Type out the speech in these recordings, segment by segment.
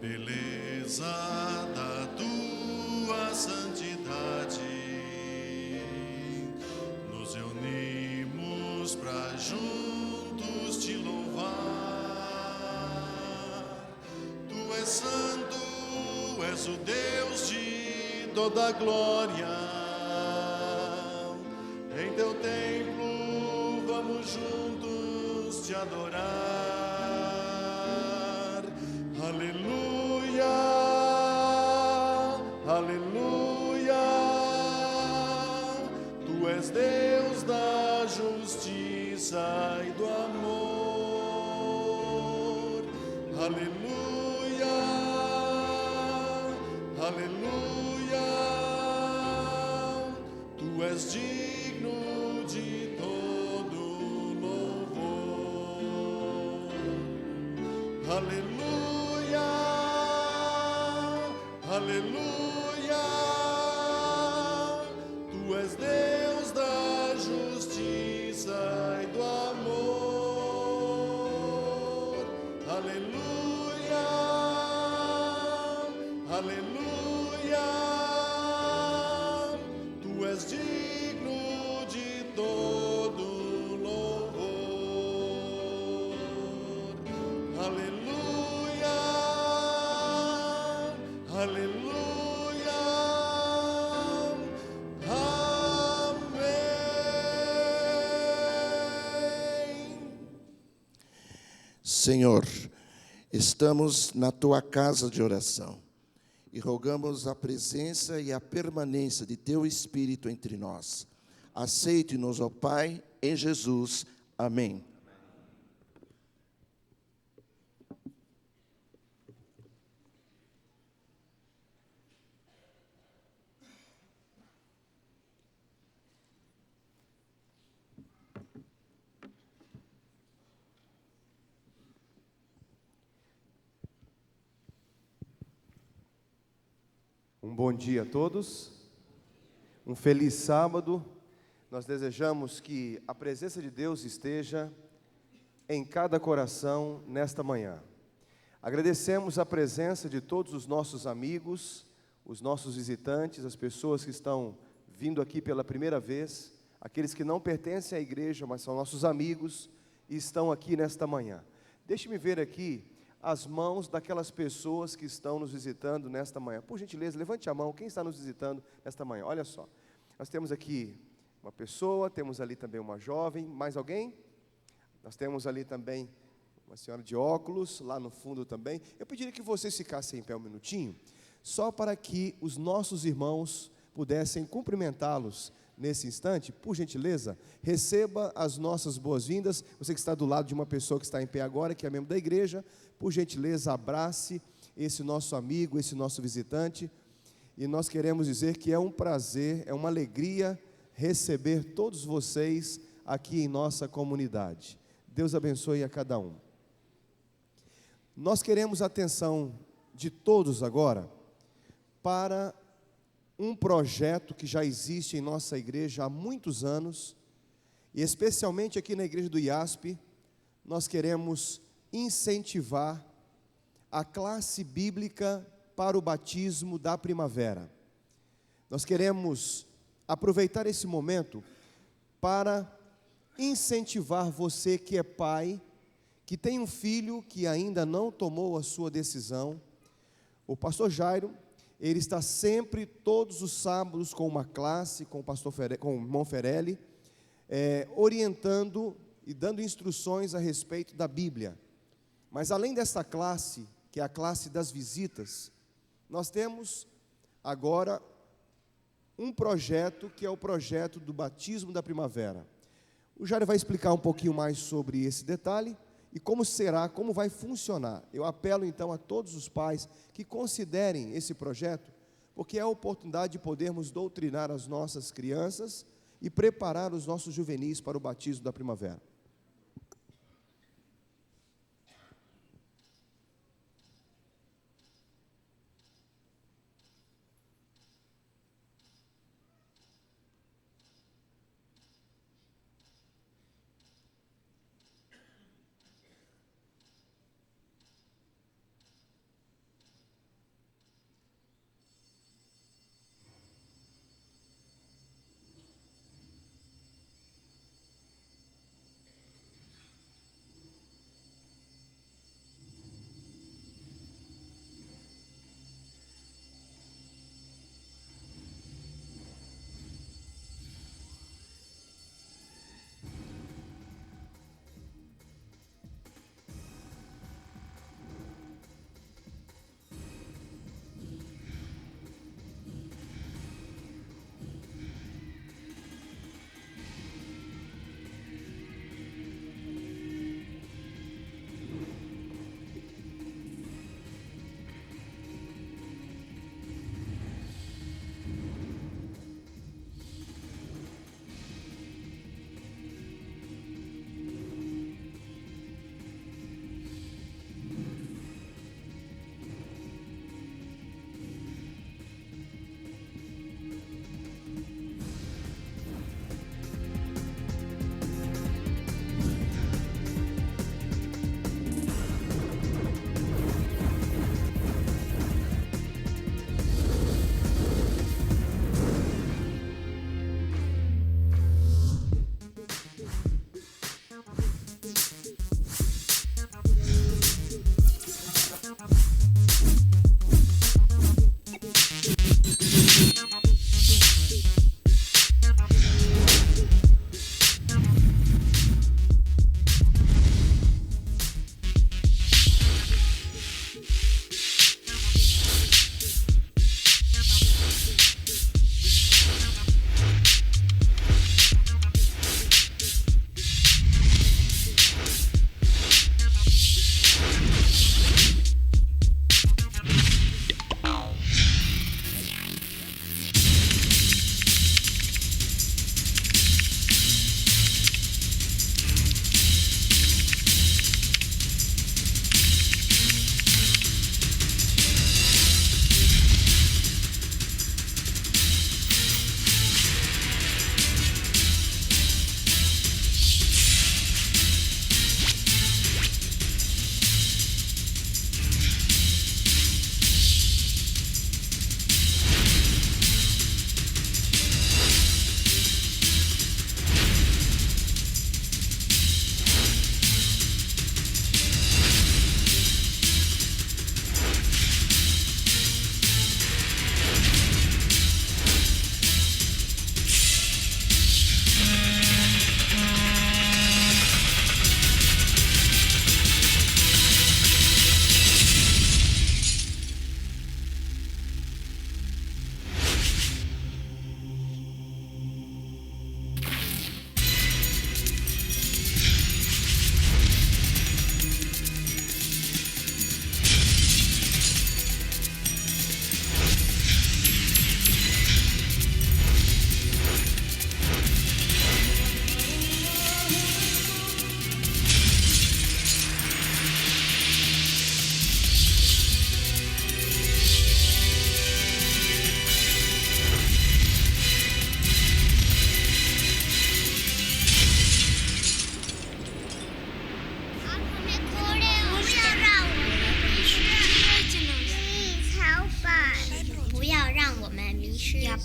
beleza da tua santidade, nos reunimos para juntos te louvar. Tu és santo, és o Deus de toda glória. Em teu templo vamos juntos te adorar. Aleluia, aleluia. Tu és Deus da justiça e do amor. Aleluia, aleluia. Tu és digno de todo louvor. Aleluia, aleluia. Tu és Deus da justiça e do amor. Aleluia, aleluia. Tu és digno de todo louvor. Aleluia, aleluia. Amém. Senhor, estamos na tua casa de oração e rogamos a presença e a permanência de teu Espírito entre nós. Aceite-nos, ó Pai, em Jesus. Amém. Um bom dia a todos, um feliz sábado. Nós desejamos que a presença de Deus esteja em cada coração nesta manhã. Agradecemos a presença de todos os nossos amigos, os nossos visitantes, as pessoas que estão vindo aqui pela primeira vez, aqueles que não pertencem à igreja, mas são nossos amigos e estão aqui nesta manhã. Deixe-me ver aqui as mãos daquelas pessoas que estão nos visitando nesta manhã. Por gentileza, levante a mão, quem está nos visitando nesta manhã? Olha só, nós temos aqui uma pessoa, temos ali também uma jovem, mais alguém? Nós temos ali também uma senhora de óculos, lá no fundo também. Eu pediria que vocês ficassem em pé um minutinho, só para que os nossos irmãos pudessem cumprimentá-los nesse instante. Por gentileza, receba as nossas boas-vindas. Você que está do lado de uma pessoa que está em pé agora, que é membro da igreja, por gentileza, abrace esse nosso amigo, esse nosso visitante. E nós queremos dizer que é um prazer, é uma alegria receber todos vocês aqui em nossa comunidade. Deus abençoe a cada um. Nós queremos a atenção de todos agora para um projeto que já existe em nossa igreja há muitos anos, e especialmente aqui na igreja do IASP, nós queremos incentivar a classe bíblica para o batismo da primavera. Nós queremos aproveitar esse momento para incentivar você que é pai, que tem um filho que ainda não tomou a sua decisão. O pastor Jairo, ele está sempre, todos os sábados, com uma classe, com o irmão Ferelli, orientando e dando instruções a respeito da Bíblia. Mas além dessa classe, que é a classe das visitas, nós temos agora um projeto, que é o projeto do batismo da primavera. O Jairo vai explicar um pouquinho mais sobre esse detalhe e como será, como vai funcionar. Eu apelo então a todos os pais que considerem esse projeto, porque é a oportunidade de podermos doutrinar as nossas crianças e preparar os nossos juvenis para o batismo da primavera.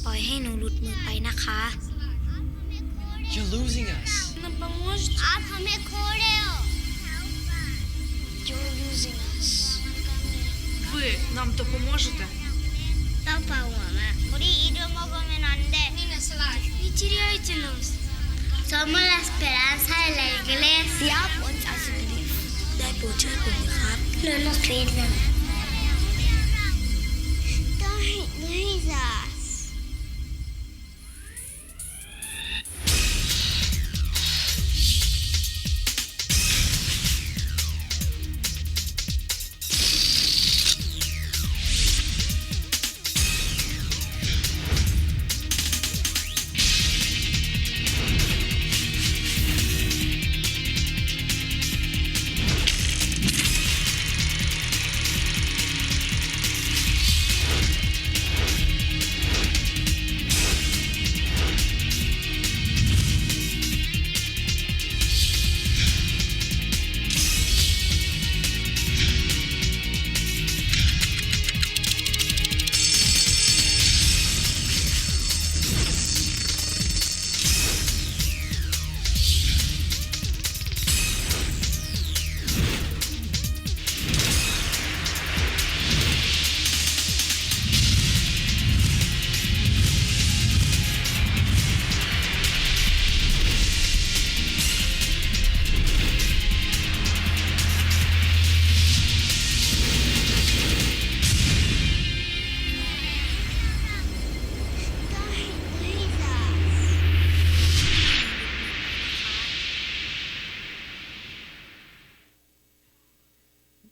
ล่อยให้หนูหลุดมือไปนะคะ You're losing us. Нам поможете? आप हमें खो रहे हो. You're losing us. Ви нам допоможете? Папа, мама, 우리 잃어먹으면 안 돼. Не теряйте нас. Somos la esperanza de la iglesia. Und also belief. ได้โปรดช่วยผมนะครับ No nos pierdan. Don't leave us.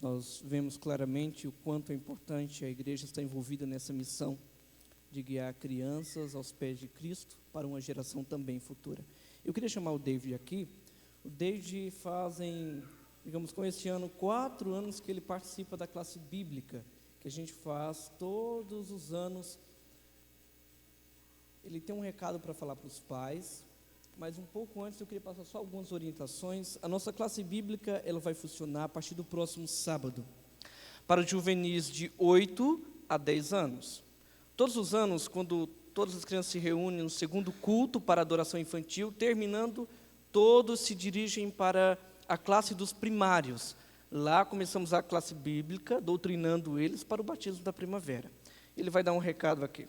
Nós vemos claramente o quanto é importante a igreja estar envolvida nessa missão de guiar crianças aos pés de Cristo para uma geração também futura. Eu queria chamar o David aqui. O David fazem, digamos, com este ano, 4 anos que ele participa da classe bíblica, que a gente faz todos os anos. Ele tem um recado para falar para os pais, mas um pouco antes eu queria passar só algumas orientações. A nossa classe bíblica ela vai funcionar a partir do próximo sábado, para os juvenis de 8 a 10 anos. Todos os anos, quando todas as crianças se reúnem no segundo culto para a adoração infantil, terminando, todos se dirigem para a classe dos primários. Lá começamos a classe bíblica, doutrinando eles para o batismo da primavera. Ele vai dar um recado aqui.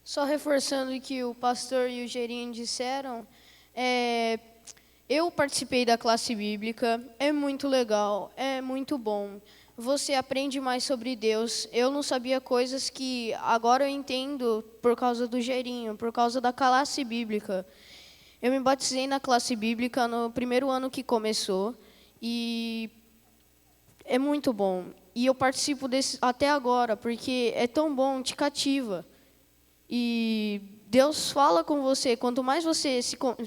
Só reforçando o que o pastor e o Gerinho disseram, eu participei da classe bíblica, é muito legal, é muito bom. Você aprende mais sobre Deus. Eu não sabia coisas que agora eu entendo por causa do Gerinho, por causa da classe bíblica. Eu me batizei na classe bíblica no primeiro ano que começou e é muito bom. E eu participo desse até agora, porque é tão bom, te cativa. E Deus fala com você. Quanto mais você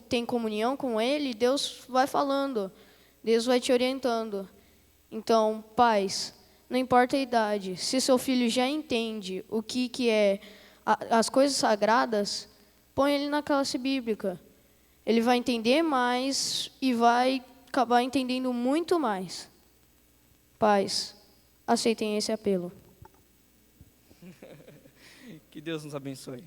tem comunhão com Ele, Deus vai falando. Deus vai te orientando. Então, pais, não importa a idade. Se seu filho já entende o que é as coisas sagradas, põe ele na classe bíblica. Ele vai entender mais e vai acabar entendendo muito mais. Pais, aceitem esse apelo. Que Deus nos abençoe.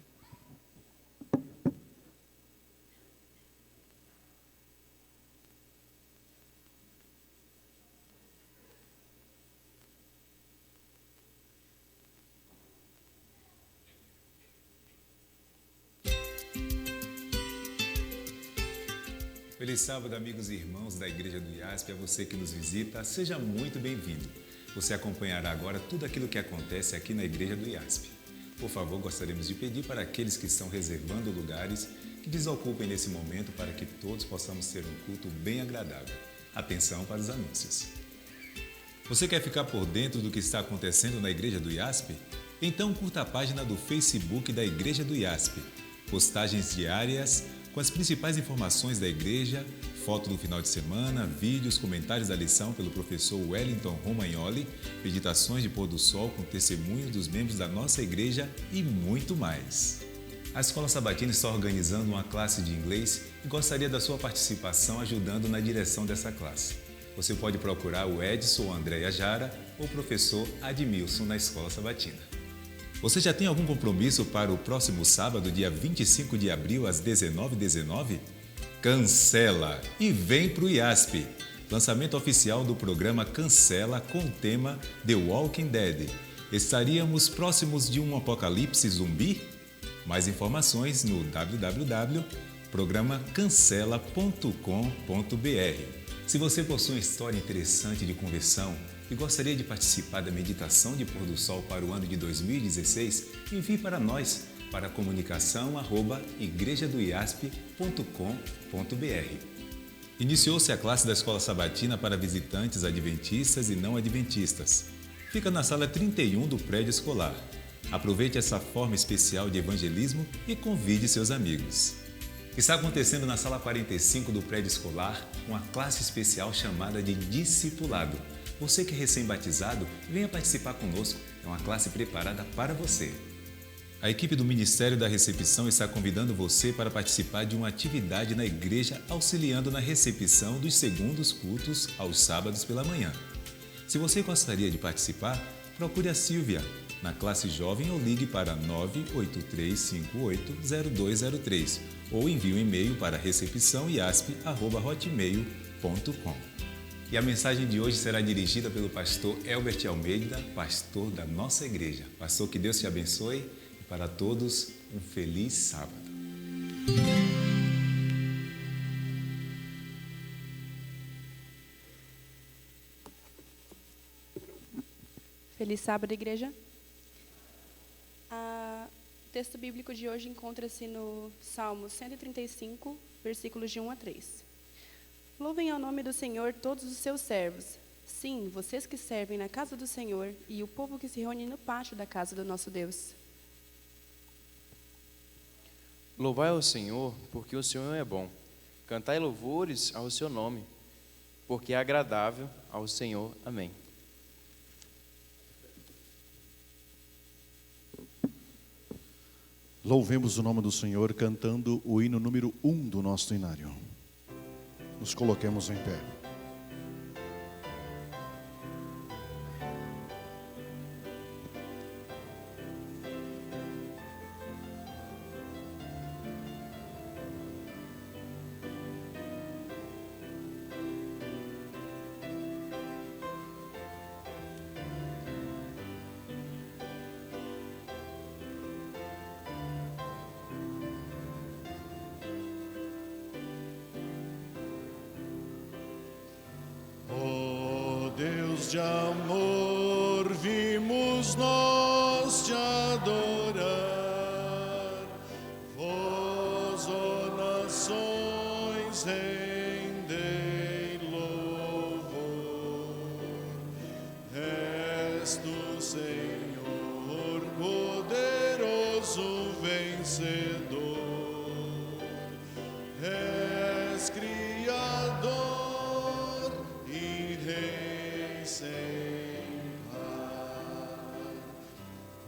Feliz sábado, amigos e irmãos da Igreja do IASP. A você que nos visita, seja muito bem-vindo. Você acompanhará agora tudo aquilo que acontece aqui na Igreja do IASP. Por favor, gostaríamos de pedir para aqueles que estão reservando lugares que desocupem nesse momento para que todos possamos ter um culto bem agradável. Atenção para os anúncios. Você quer ficar por dentro do que está acontecendo na Igreja do IASP? Então curta a página do Facebook da Igreja do IASP. Postagens diárias com as principais informações da igreja, foto do final de semana, vídeos, comentários da lição pelo professor Wellington Romagnoli, meditações de pôr do sol com testemunhos dos membros da nossa igreja e muito mais. A Escola Sabatina está organizando uma classe de inglês e gostaria da sua participação ajudando na direção dessa classe. Você pode procurar o Edson ou Andréia Jara ou o professor Admilson na Escola Sabatina. Você já tem algum compromisso para o próximo sábado, dia 25 de abril, às 19h19? Cancela e vem para o IASP. Lançamento oficial do programa Cancela com o tema The Walking Dead. Estaríamos próximos de um apocalipse zumbi? Mais informações no www.programacancela.com.br. Se você possui uma história interessante de conversão e gostaria de participar da meditação de pôr do sol para o ano de 2016, envie para nós para comunicação@igrejadoiasp.com.br. Iniciou-se a classe da Escola Sabatina para visitantes adventistas e não adventistas. Fica na sala 31 do prédio escolar. Aproveite essa forma especial de evangelismo e convide seus amigos. Está acontecendo na sala 45 do prédio escolar uma classe especial chamada de Discipulado. Você que é recém-batizado, venha participar conosco. É uma classe preparada para você. A equipe do Ministério da Recepção está convidando você para participar de uma atividade na igreja, auxiliando na recepção dos segundos cultos aos sábados pela manhã. Se você gostaria de participar, procure a Silvia na classe jovem ou ligue para 983580203 ou envie um e-mail para recepçãoiasp@hotmail.com. E a mensagem de hoje será dirigida pelo pastor Elbert Almeida, pastor da nossa igreja. Pastor, que Deus te abençoe e para todos um feliz sábado. Feliz sábado, igreja. O texto bíblico de hoje encontra-se no Salmo 135, versículos de 1 a 3. Louvem ao nome do Senhor todos os seus servos. Sim, vocês que servem na casa do Senhor e o povo que se reúne no pátio da casa do nosso Deus. Louvai ao Senhor, porque o Senhor é bom. Cantai louvores ao seu nome, porque é agradável ao Senhor. Amém. Louvemos o nome do Senhor cantando o hino número 1 do nosso inário. Nos coloquemos em pé. Deus de amor, vimos nós te adorar. Vós, ó nações, rendei louvor. És tu, Senhor, poderoso vencedor. És Criador e Rei sem par.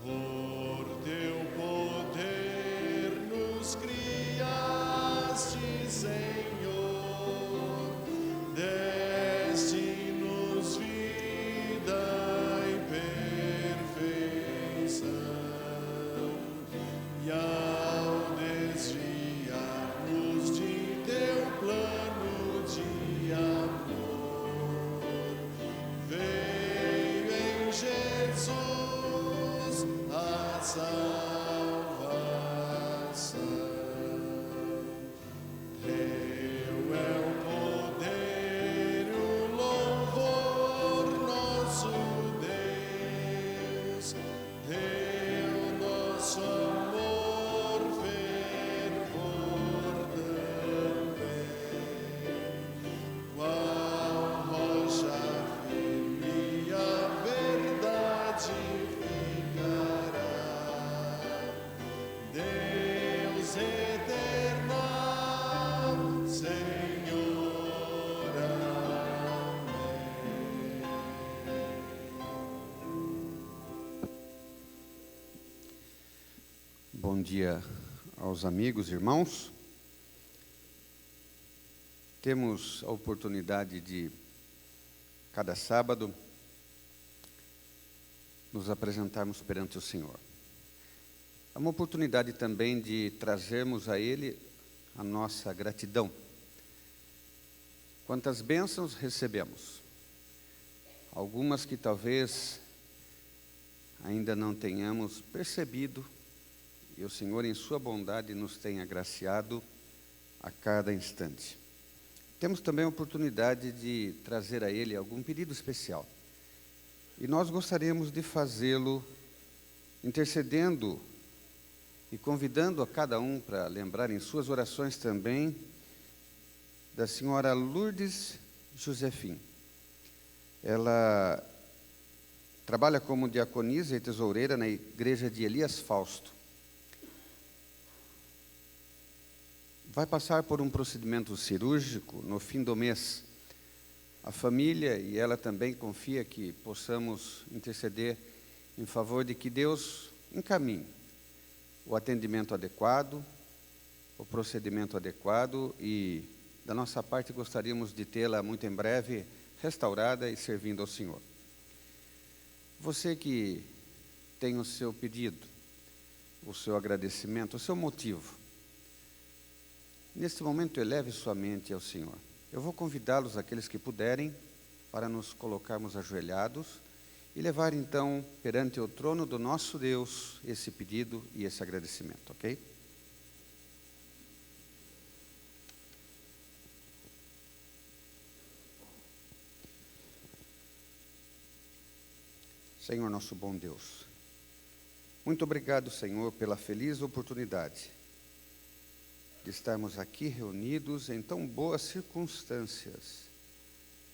Por teu poder nos criaste, Senhor, deste-nos vida e perfeição. E ao desviar-nos de teu plano de amor, veio em Jesus a salvação. Teu é o poder e o louvor, nosso Deus. Teu nosso amor, fervor também. Qual rocha firme a verdade ficará. Deus eterno, Senhor, amém. Bom dia aos amigos, irmãos. Temos a oportunidade de, cada sábado, nos apresentarmos perante o Senhor. É uma oportunidade também de trazermos a Ele a nossa gratidão. Quantas bênçãos recebemos, algumas que talvez ainda não tenhamos percebido, e o Senhor, em sua bondade, nos tem agraciado a cada instante. Temos também a oportunidade de trazer a Ele algum pedido especial. E nós gostaríamos de fazê-lo intercedendo e convidando a cada um para lembrar em suas orações também da senhora Lourdes Josefim. Ela trabalha como diaconisa e tesoureira na igreja de Elias Fausto. Vai passar por um procedimento cirúrgico no fim do mês. A família e ela também confia que possamos interceder em favor de que Deus encaminhe o atendimento adequado, o procedimento adequado, e da nossa parte gostaríamos de tê-la muito em breve restaurada e servindo ao Senhor. Você que tem o seu pedido, o seu agradecimento, o seu motivo, neste momento eleve sua mente ao Senhor. Eu vou convidá-los, aqueles que puderem, para nos colocarmos ajoelhados e levar então perante o trono do nosso Deus esse pedido e esse agradecimento, ok? Senhor, nosso bom Deus, muito obrigado, Senhor, pela feliz oportunidade de estarmos aqui reunidos em tão boas circunstâncias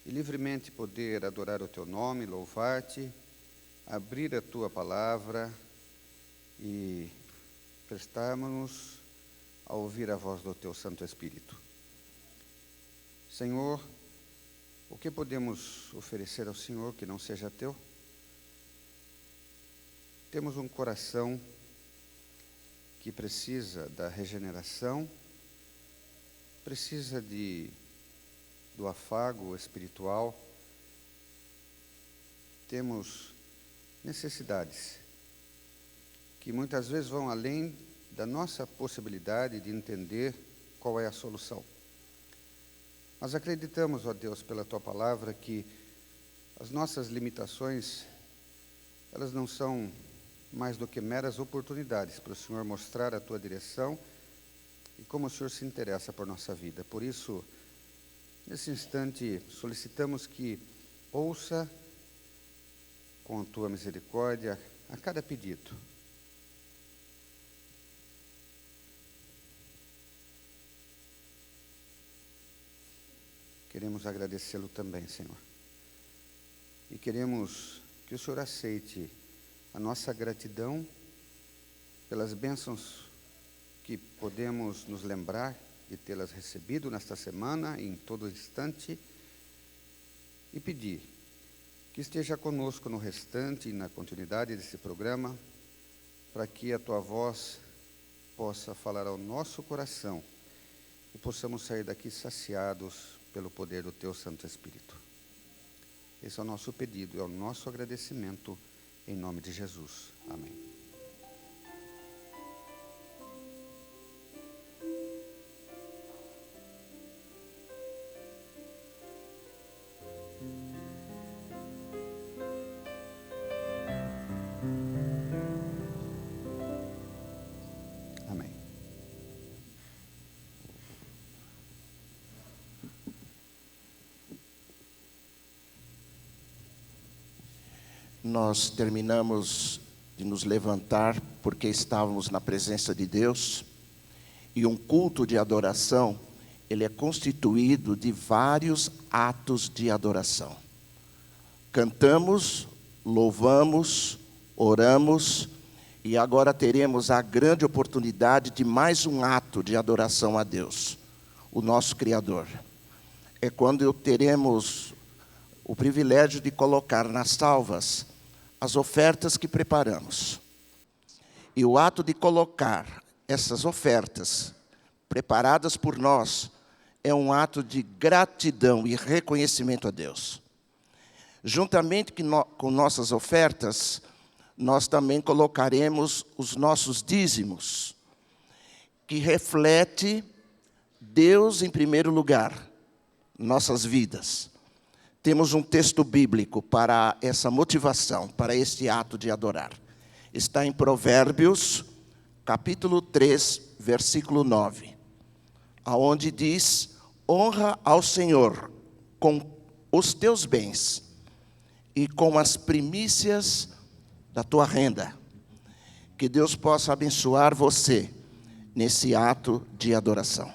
e livremente poder adorar o Teu nome, louvar-Te, abrir a Tua palavra e prestarmos-nos a ouvir a voz do Teu Santo Espírito. Senhor, o que podemos oferecer ao Senhor que não seja Teu? Temos um coração que precisa da regeneração, precisa do afago espiritual. Temos necessidades que muitas vezes vão além da nossa possibilidade de entender qual é a solução. Mas acreditamos, ó Deus, pela Tua palavra, que as nossas limitações, elas não são mais do que meras oportunidades para o Senhor mostrar a Tua direção e como o Senhor se interessa por nossa vida. Por isso, nesse instante, solicitamos que ouça com a Tua misericórdia a cada pedido. Queremos agradecê-lo também, Senhor. E queremos que o Senhor aceite a nossa gratidão pelas bênçãos que podemos nos lembrar de tê-las recebido nesta semana e em todo instante, e pedir que esteja conosco no restante e na continuidade desse programa, para que a Tua voz possa falar ao nosso coração e possamos sair daqui saciados pelo poder do Teu Santo Espírito. Esse é o nosso pedido, é o nosso agradecimento, em nome de Jesus. Amém. Amém. Nós terminamos de nos levantar porque estávamos na presença de Deus, e um culto de adoração, ele é constituído de vários atos de adoração. Cantamos, louvamos, oramos, e agora teremos a grande oportunidade de mais um ato de adoração a Deus, o nosso Criador. É quando teremos o privilégio de colocar nas salvas as ofertas que preparamos. E o ato de colocar essas ofertas preparadas por nós é um ato de gratidão e reconhecimento a Deus. Juntamente com nossas ofertas, nós também colocaremos os nossos dízimos, que reflete Deus em primeiro lugar, nossas vidas. Temos um texto bíblico para essa motivação, para este ato de adorar. Está em Provérbios, capítulo 3, versículo 9, aonde diz: honra ao Senhor com os teus bens e com as primícias da tua renda. Que Deus possa abençoar você nesse ato de adoração.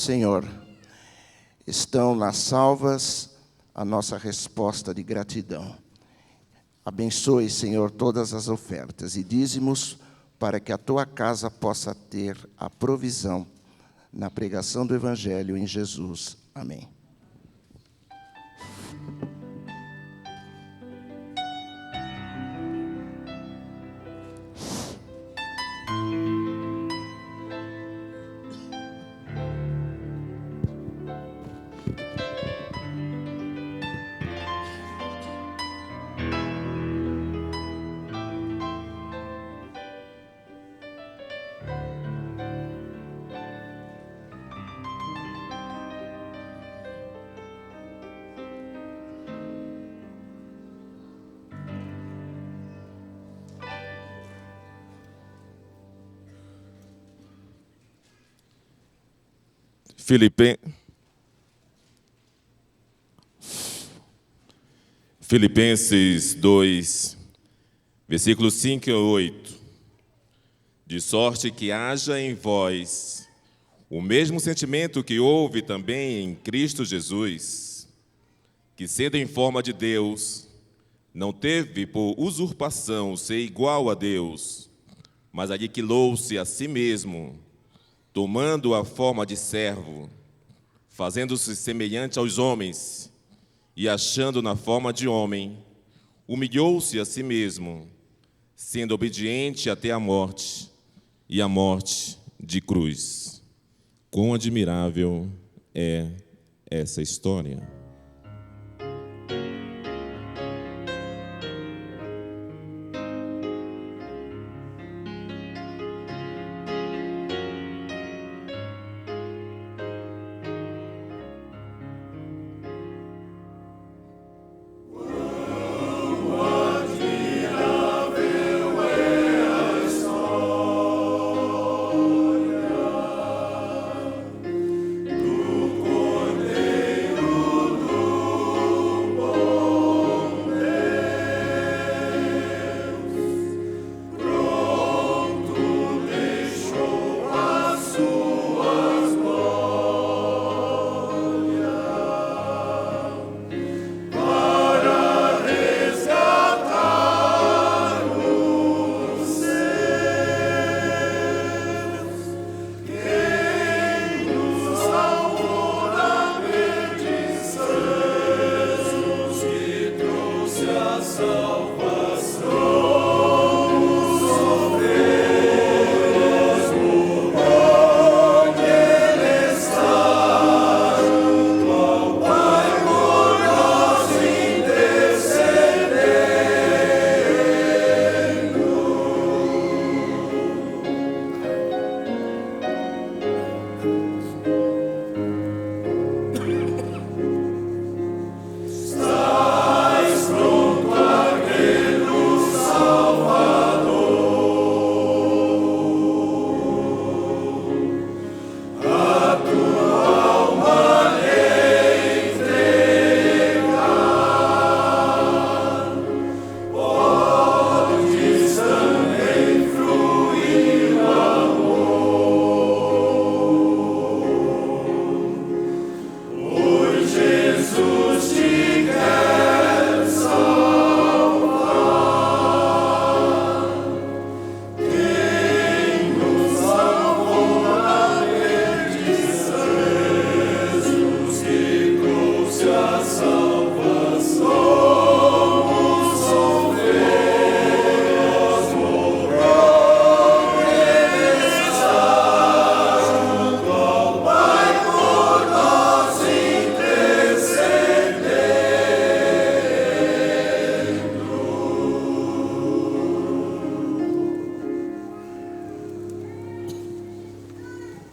Senhor, estão nas salvas a nossa resposta de gratidão. Abençoe, Senhor, todas as ofertas e dízimos para que a tua casa possa ter a provisão na pregação do Evangelho em Jesus. Amém. Filipenses 2, versículos 5 e 8. De sorte que haja em vós o mesmo sentimento que houve também em Cristo Jesus, que, sendo em forma de Deus, não teve por usurpação ser igual a Deus, mas aniquilou-se a si mesmo, tomando a forma de servo, fazendo-se semelhante aos homens, e achando na forma de homem, humilhou-se a si mesmo, sendo obediente até a morte, e a morte de cruz. Quão admirável é essa história!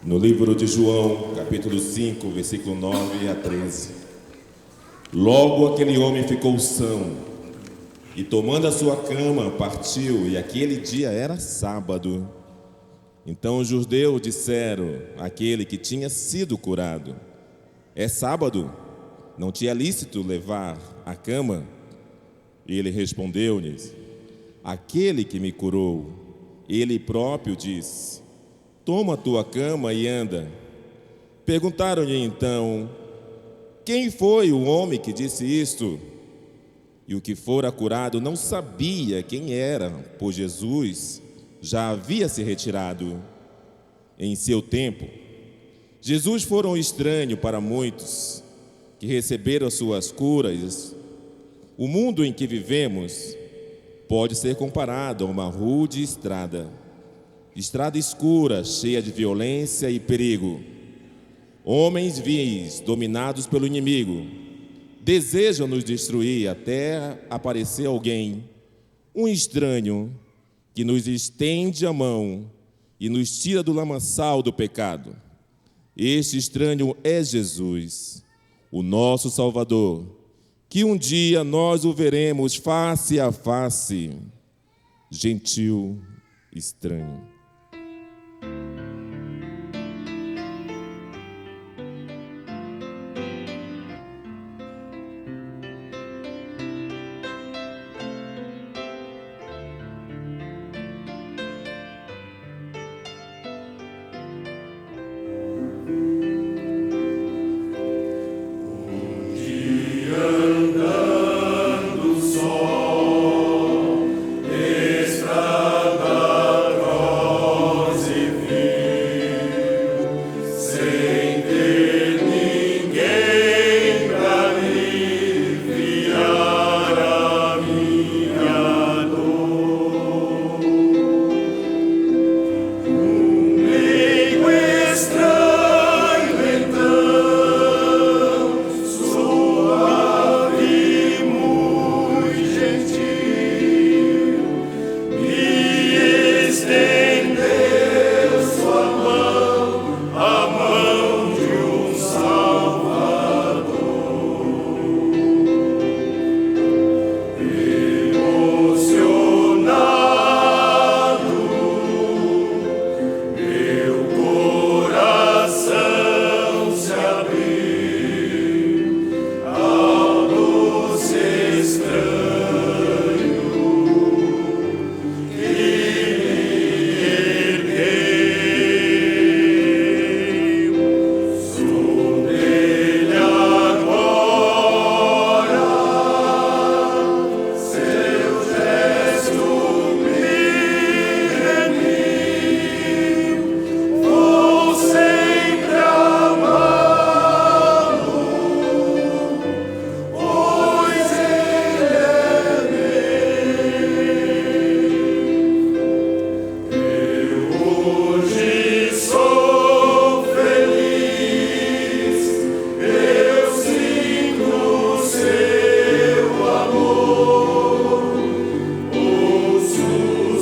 No livro de João, capítulo 5, versículo 9 a 13. Logo aquele homem ficou são, e tomando a sua cama, partiu, e aquele dia era sábado. Então os judeus disseram àquele que tinha sido curado: é sábado, não te é lícito levar a cama? E ele respondeu-lhes: aquele que me curou, ele próprio disse: toma a tua cama e anda. Perguntaram-lhe então: quem foi o homem que disse isto? e o que fora curado não sabia quem era, pois Jesus já havia se retirado. Em seu tempo, Jesus fora um estranho para muitos que receberam suas curas. O mundo em que vivemos pode ser comparado a uma rude estrada escura, cheia de violência e perigo. Homens vil, dominados pelo inimigo, desejam nos destruir até aparecer alguém, um estranho, que nos estende a mão e nos tira do lamaçal do pecado. Este estranho é Jesus, o nosso Salvador, que um dia nós o veremos face a face. Gentil estranho. Andando só, estrada cruz e vil, sem ter ninguém pra aliviar a minha dor. Meigo estranho então, suave e muito gentil, me estendeu sua mão, a mão de um Salvador. Emocionado, meu coração se abriu ao doce estranho que me ergueu. Sou dele agora, seu gesto me remiu. Vou sempre amá-lo, pois ele é meu. Eu hoje sou feliz, eu sinto seu amor, ouço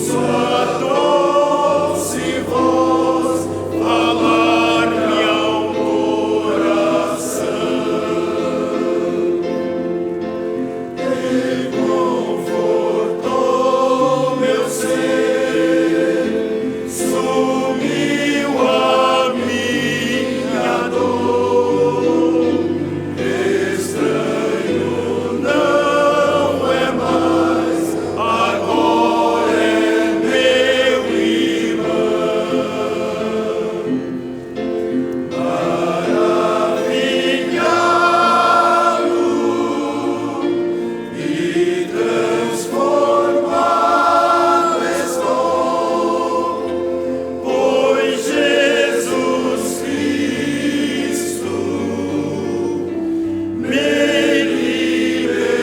sua doce voz falar-me ao coração. Reconfortou meu ser, sumiu a minha dor. Estranho não é mais, agora é meu irmão. Maravilhado e transformado estou, pois Jesus Cristo me libertou.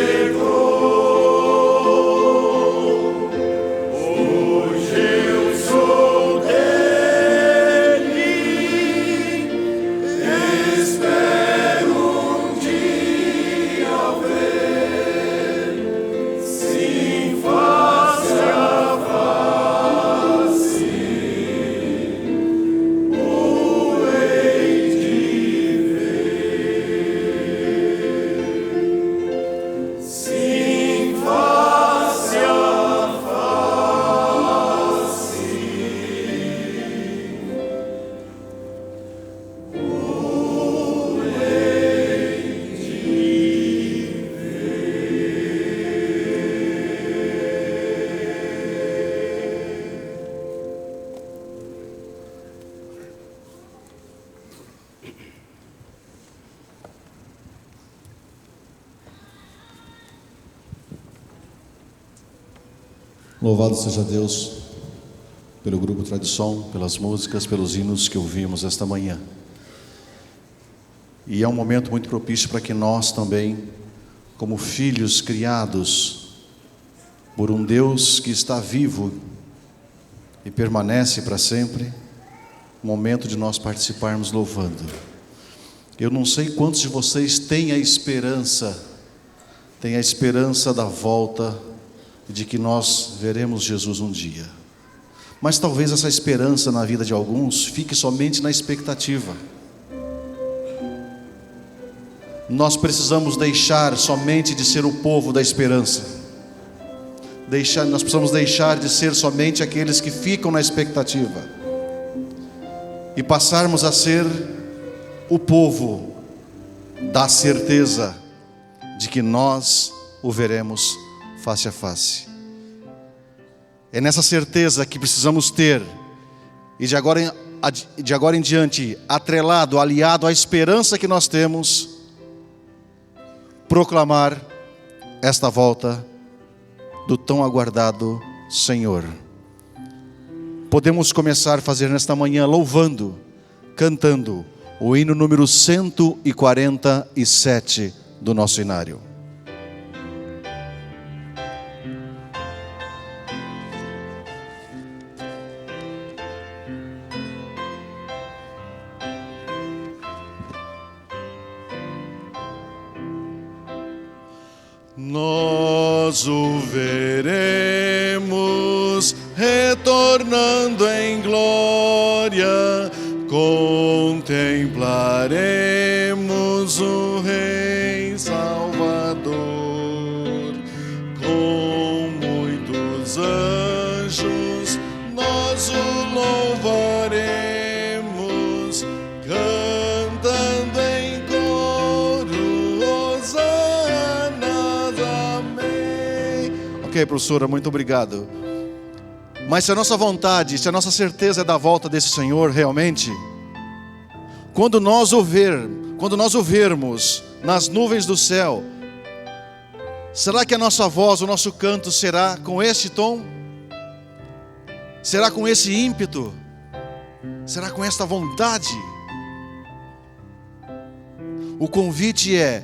Hoje eu sou dele, espero um dia ver, sim, face a face, o hei de ver. Sim, face a face, o hei de Louvado seja Deus pelo grupo Tradição, pelas músicas, pelos hinos que ouvimos esta manhã. E é um momento muito propício para que nós também, como filhos criados por um Deus que está vivo e permanece para sempre, momento de nós participarmos louvando. Eu não sei quantos de vocês têm a esperança da volta, de que nós veremos Jesus um dia. Mas talvez essa esperança na vida de alguns fique somente na expectativa. Nós precisamos deixar somente de ser o povo da esperança. Nós precisamos deixar de ser somente aqueles que ficam na expectativa e passarmos a ser o povo da certeza de que nós o veremos face a face. É nessa certeza que precisamos ter, e de agora em diante, atrelado, aliado à esperança que nós temos, proclamar esta volta do tão aguardado Senhor. Podemos começar a fazer nesta manhã louvando, cantando o hino número 147 do nosso inário. Nós o veremos retornando em glória, contemplaremos o Rei Salvador, com muitos anjos nós o louvaremos, cantando em coro, Hosanas, amém. Ok, professora, muito obrigado. Mas se a nossa vontade, se a nossa certeza é da volta desse Senhor realmente, quando nós o vermos nas nuvens do céu, será que a nossa voz, o nosso canto será com esse tom? Será com esse ímpeto? Será com esta vontade? O convite é: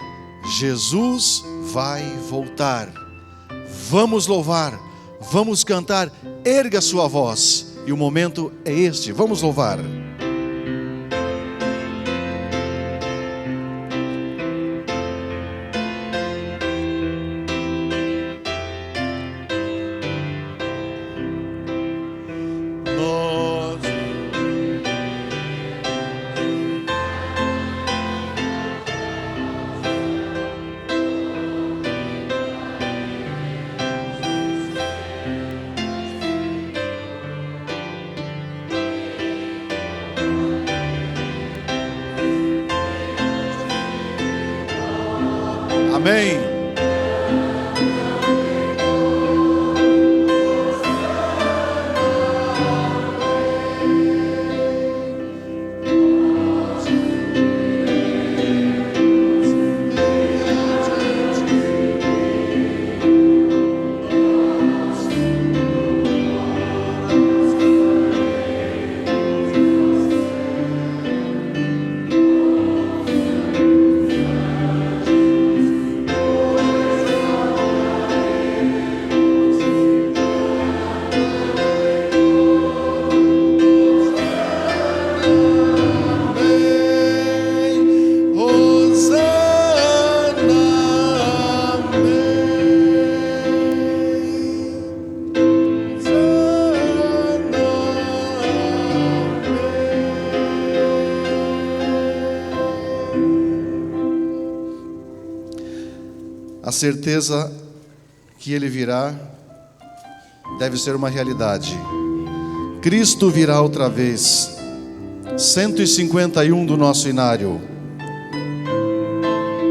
Jesus vai voltar. Vamos louvar, vamos cantar, erga sua voz. E o momento é este, vamos louvar. Amém. A certeza que Ele virá deve ser uma realidade. Cristo virá outra vez. 151 do nosso inário.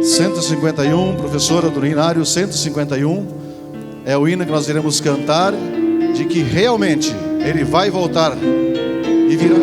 151, professora do inário 151, é o hino que nós iremos cantar, de que realmente Ele vai voltar e virá.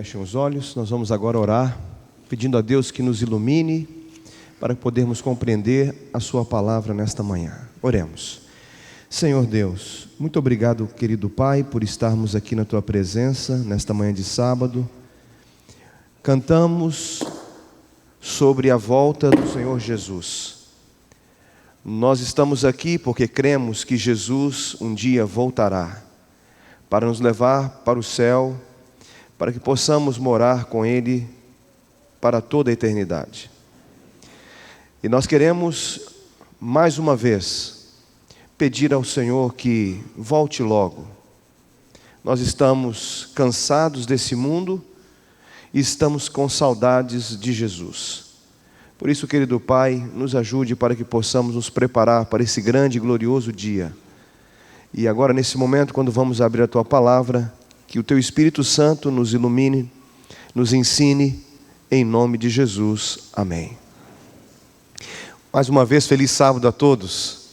Fechem os olhos, nós vamos agora orar, pedindo a Deus que nos ilumine para podermos compreender a sua palavra nesta manhã. Oremos. Senhor Deus, muito obrigado, querido Pai, por estarmos aqui na tua presença nesta manhã de sábado. Cantamos sobre a volta do Senhor Jesus. Nós estamos aqui porque cremos que Jesus um dia voltará para nos levar para o céu, para que possamos morar com Ele para toda a eternidade. E nós queremos, mais uma vez, pedir ao Senhor que volte logo. Nós estamos cansados desse mundo e estamos com saudades de Jesus. Por isso, querido Pai, nos ajude para que possamos nos preparar para esse grande e glorioso dia. E agora, nesse momento, quando vamos abrir a Tua Palavra, que o Teu Espírito Santo nos ilumine, nos ensine, em nome de Jesus. Amém. Mais uma vez, feliz sábado a todos.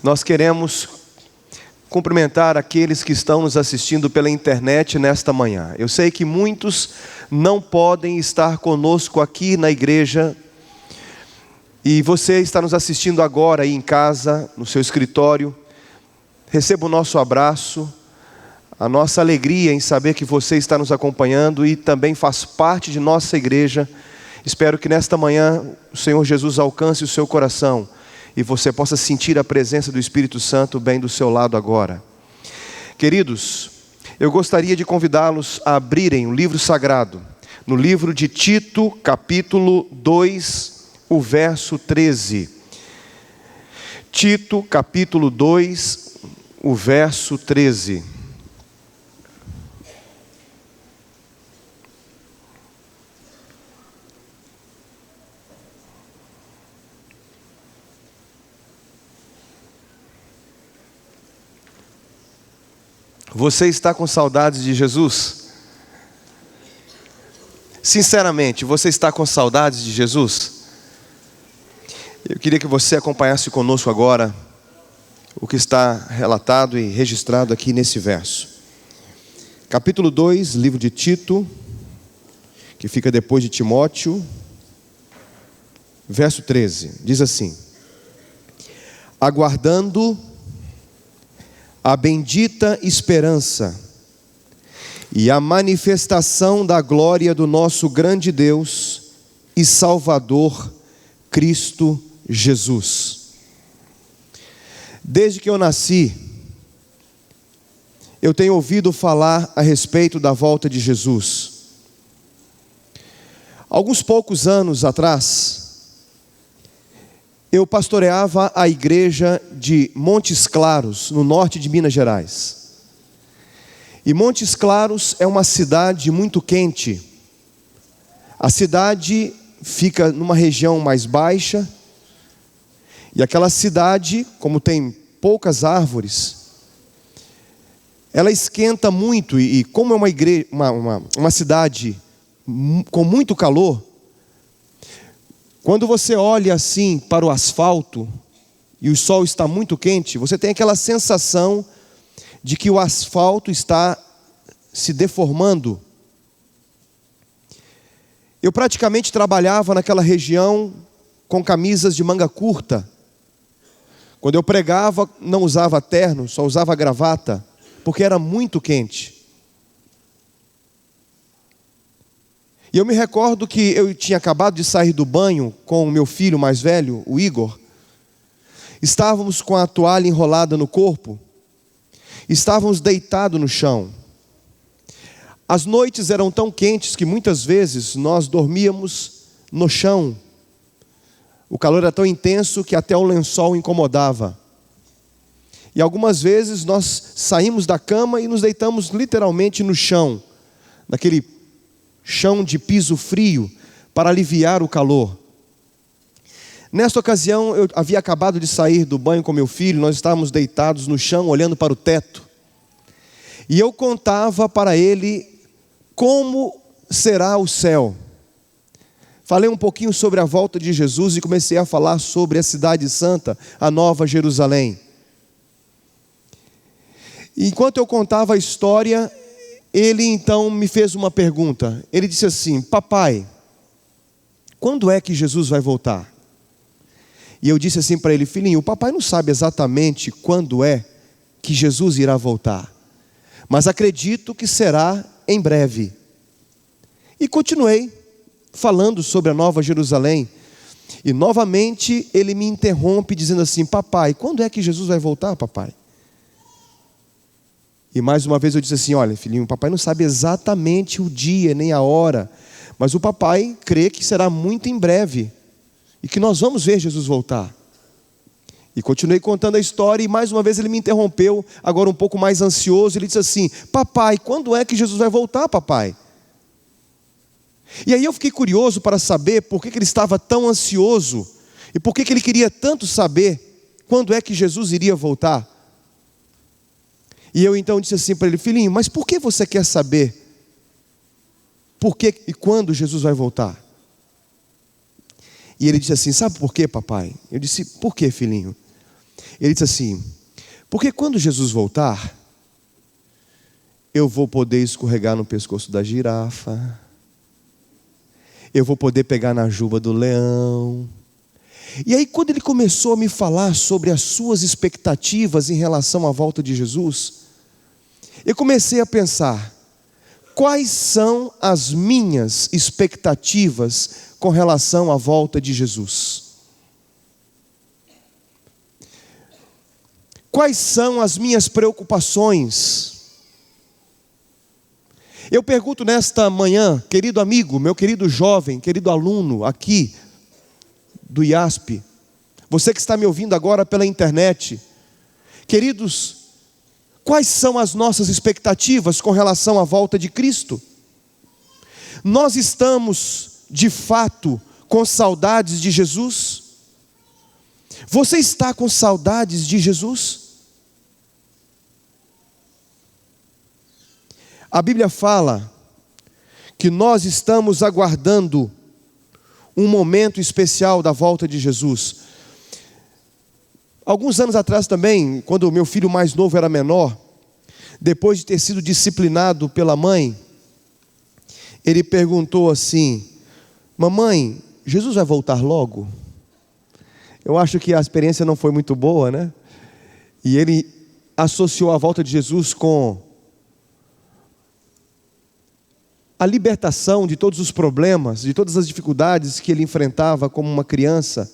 Nós queremos cumprimentar aqueles que estão nos assistindo pela internet nesta manhã. Eu sei que muitos não podem estar conosco aqui na igreja, e você está nos assistindo agora aí em casa, no seu escritório. Receba o nosso abraço, a nossa alegria em saber que você está nos acompanhando e também faz parte de nossa igreja. Espero que nesta manhã o Senhor Jesus alcance o seu coração e você possa sentir a presença do Espírito Santo bem do seu lado agora. Queridos, eu gostaria de convidá-los a abrirem o livro sagrado, no livro de Tito, capítulo 2, o verso 13. Tito, capítulo 2, o verso 13. Você está com saudades de Jesus? Sinceramente, você está com saudades de Jesus? Eu queria que você acompanhasse conosco agora o que está relatado e registrado aqui nesse verso. Capítulo 2, livro de Tito, que fica depois de Timóteo, verso 13, diz assim: aguardando a bendita esperança e a manifestação da glória do nosso grande Deus e Salvador, Cristo Jesus. Desde que eu nasci, eu tenho ouvido falar a respeito da volta de Jesus. Alguns poucos anos atrás, eu pastoreava a igreja de Montes Claros, no norte de Minas Gerais. E Montes Claros é uma cidade muito quente. A cidade fica numa região mais baixa. E aquela cidade, como tem poucas árvores, ela esquenta muito. E como é uma cidade com muito calor, quando você olha assim para o asfalto e o sol está muito quente, você tem aquela sensação de que o asfalto está se deformando. Eu praticamente trabalhava naquela região com camisas de manga curta. Quando eu pregava, não usava terno, só usava gravata, porque era muito quente. E eu me recordo que eu tinha acabado de sair do banho com o meu filho mais velho, o Igor. Estávamos com a toalha enrolada no corpo. Estávamos deitados no chão. As noites eram tão quentes que muitas vezes nós dormíamos no chão. O calor era tão intenso que até o lençol incomodava. E algumas vezes nós saímos da cama e nos deitamos literalmente no chão, naquele chão de piso frio, para aliviar o calor. Nesta ocasião, eu havia acabado de sair do banho com meu filho, nós estávamos deitados no chão, olhando para o teto. E eu contava para ele como será o céu. Falei um pouquinho sobre a volta de Jesus e comecei a falar sobre a cidade santa, a Nova Jerusalém. E enquanto eu contava a história, ele então me fez uma pergunta. Ele disse assim: papai, quando é que Jesus vai voltar? E eu disse assim para ele: filhinho, o papai não sabe exatamente quando é que Jesus irá voltar, mas acredito que será em breve. E continuei falando sobre a Nova Jerusalém. E novamente ele me interrompe dizendo assim: papai, quando é que Jesus vai voltar, papai? E mais uma vez eu disse assim: olha, filhinho, o papai não sabe exatamente o dia nem a hora, mas o papai crê que será muito em breve e que nós vamos ver Jesus voltar. E continuei contando a história e mais uma vez ele me interrompeu, agora um pouco mais ansioso. Ele disse assim: papai, quando é que Jesus vai voltar, papai? E aí eu fiquei curioso para saber por que ele estava tão ansioso e por que ele queria tanto saber quando é que Jesus iria voltar. E eu então disse assim para ele: filhinho, mas por que você quer saber por que e quando Jesus vai voltar? E ele disse assim: sabe por quê, papai? Eu disse: por quê, filhinho? Ele disse assim: porque quando Jesus voltar, eu vou poder escorregar no pescoço da girafa, eu vou poder pegar na juba do leão. E aí quando ele começou a me falar sobre as suas expectativas em relação à volta de Jesus, eu comecei a pensar: quais são as minhas expectativas com relação à volta de Jesus? Quais são as minhas preocupações? Eu pergunto nesta manhã, querido amigo, meu querido jovem, querido aluno aqui do IASP, você que está me ouvindo agora pela internet, queridos, quais são as nossas expectativas com relação à volta de Cristo? Nós estamos, de fato, com saudades de Jesus? Você está com saudades de Jesus? A Bíblia fala que nós estamos aguardando um momento especial da volta de Jesus. Alguns anos atrás também, quando o meu filho mais novo era menor, depois de ter sido disciplinado pela mãe, ele perguntou assim: mamãe, Jesus vai voltar logo? Eu acho que a experiência não foi muito boa, né? E ele associou a volta de Jesus com a libertação de todos os problemas, de todas as dificuldades que ele enfrentava como uma criança.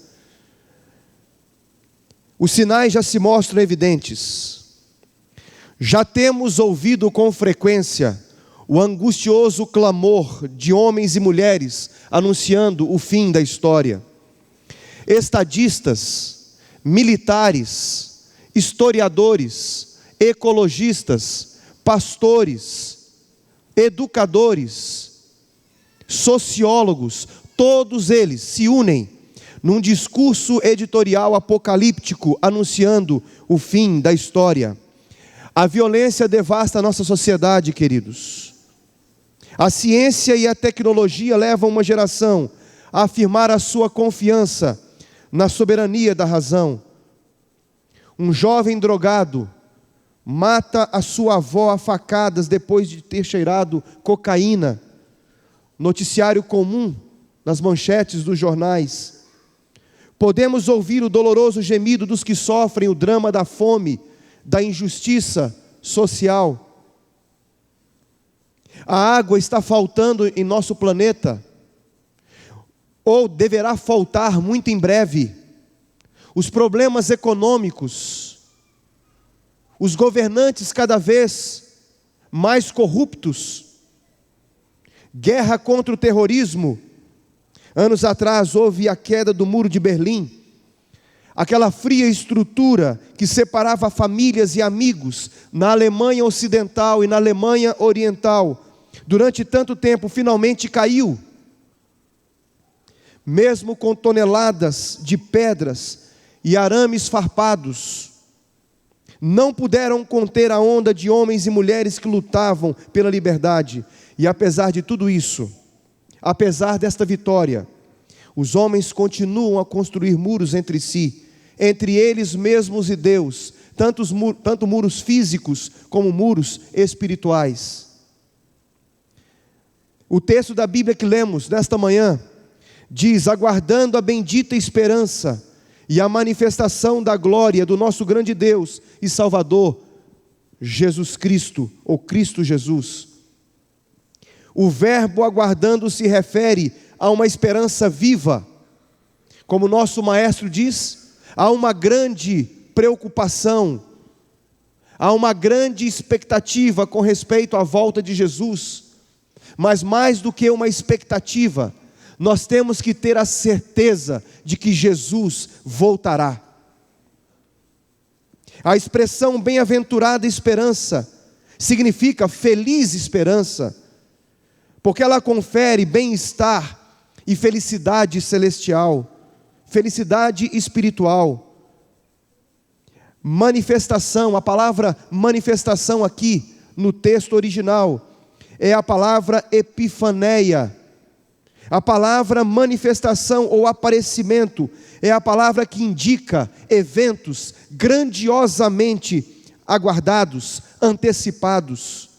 Os sinais já se mostram evidentes. Já temos ouvido com frequência o angustioso clamor de homens e mulheres anunciando o fim da história. Estadistas, militares, historiadores, ecologistas, pastores, educadores, sociólogos, todos eles se unem num discurso editorial apocalíptico anunciando o fim da história. A violência devasta a nossa sociedade, queridos. A ciência e a tecnologia levam uma geração a afirmar a sua confiança na soberania da razão. Um jovem drogado mata a sua avó a facadas depois de ter cheirado cocaína. Noticiário comum nas manchetes dos jornais. Podemos ouvir o doloroso gemido dos que sofrem o drama da fome, da injustiça social. A água está faltando em nosso planeta, ou deverá faltar muito em breve. Os problemas econômicos, os governantes cada vez mais corruptos, guerra contra o terrorismo. Anos atrás houve a queda do Muro de Berlim, aquela fria estrutura que separava famílias e amigos na Alemanha Ocidental e na Alemanha Oriental. Durante tanto tempo, finalmente caiu. Mesmo com toneladas de pedras e arames farpados, não puderam conter a onda de homens e mulheres que lutavam pela liberdade. E apesar de tudo isso, apesar desta vitória, os homens continuam a construir muros entre si, entre eles mesmos e Deus, tanto muros físicos como muros espirituais. O texto da Bíblia que lemos nesta manhã diz: aguardando a bendita esperança e a manifestação da glória do nosso grande Deus e Salvador, Jesus Cristo, ou Cristo Jesus. O verbo aguardando se refere a uma esperança viva. Como nosso maestro diz, há uma grande preocupação, há uma grande expectativa com respeito à volta de Jesus. Mas mais do que uma expectativa, nós temos que ter a certeza de que Jesus voltará. A expressão bem-aventurada esperança significa feliz esperança, porque ela confere bem-estar e felicidade celestial, felicidade espiritual. Manifestação, a palavra manifestação aqui no texto original é a palavra epifaneia. A palavra manifestação ou aparecimento é a palavra que indica eventos grandiosamente aguardados, antecipados.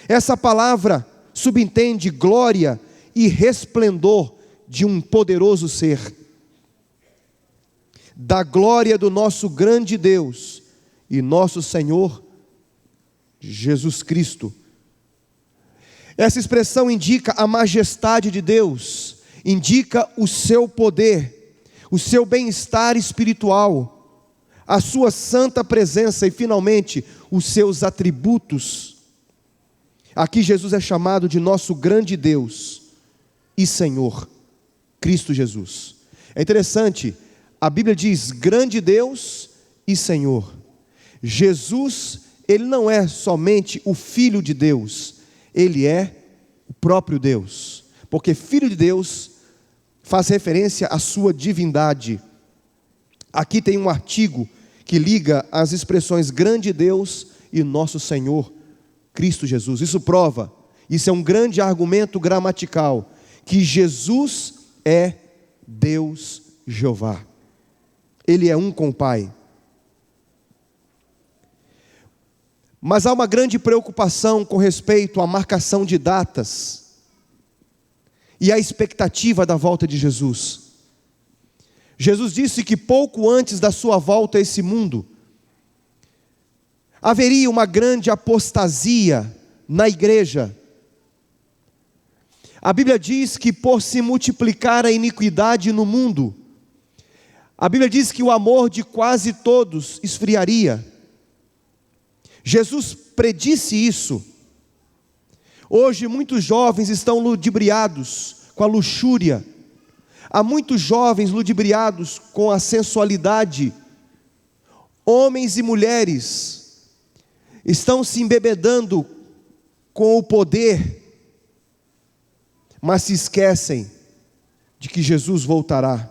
Essa palavra subentende glória e resplendor de um poderoso ser. Da glória do nosso grande Deus e nosso Senhor Jesus Cristo. Essa expressão indica a majestade de Deus, indica o seu poder, o seu bem-estar espiritual, a sua santa presença e, finalmente, os seus atributos. Aqui Jesus é chamado de nosso grande Deus e Senhor, Cristo Jesus. É interessante, a Bíblia diz grande Deus e Senhor. Jesus, ele não é somente o Filho de Deus, ele é o próprio Deus, porque Filho de Deus faz referência à sua divindade. Aqui tem um artigo que liga as expressões grande Deus e nosso Senhor, Cristo Jesus. Isso prova, isso é um grande argumento gramatical, que Jesus é Deus Jeová. Ele é um com o Pai. Mas há uma grande preocupação com respeito à marcação de datas e à expectativa da volta de Jesus. Jesus disse que pouco antes da sua volta a esse mundo, haveria uma grande apostasia na igreja. A Bíblia diz que por se multiplicar a iniquidade no mundo, a Bíblia diz que o amor de quase todos esfriaria. Jesus predisse isso. Hoje muitos jovens estão ludibriados com a luxúria. Há muitos jovens ludibriados com a sensualidade. Homens e mulheres estão se embebedando com o poder, mas se esquecem de que Jesus voltará.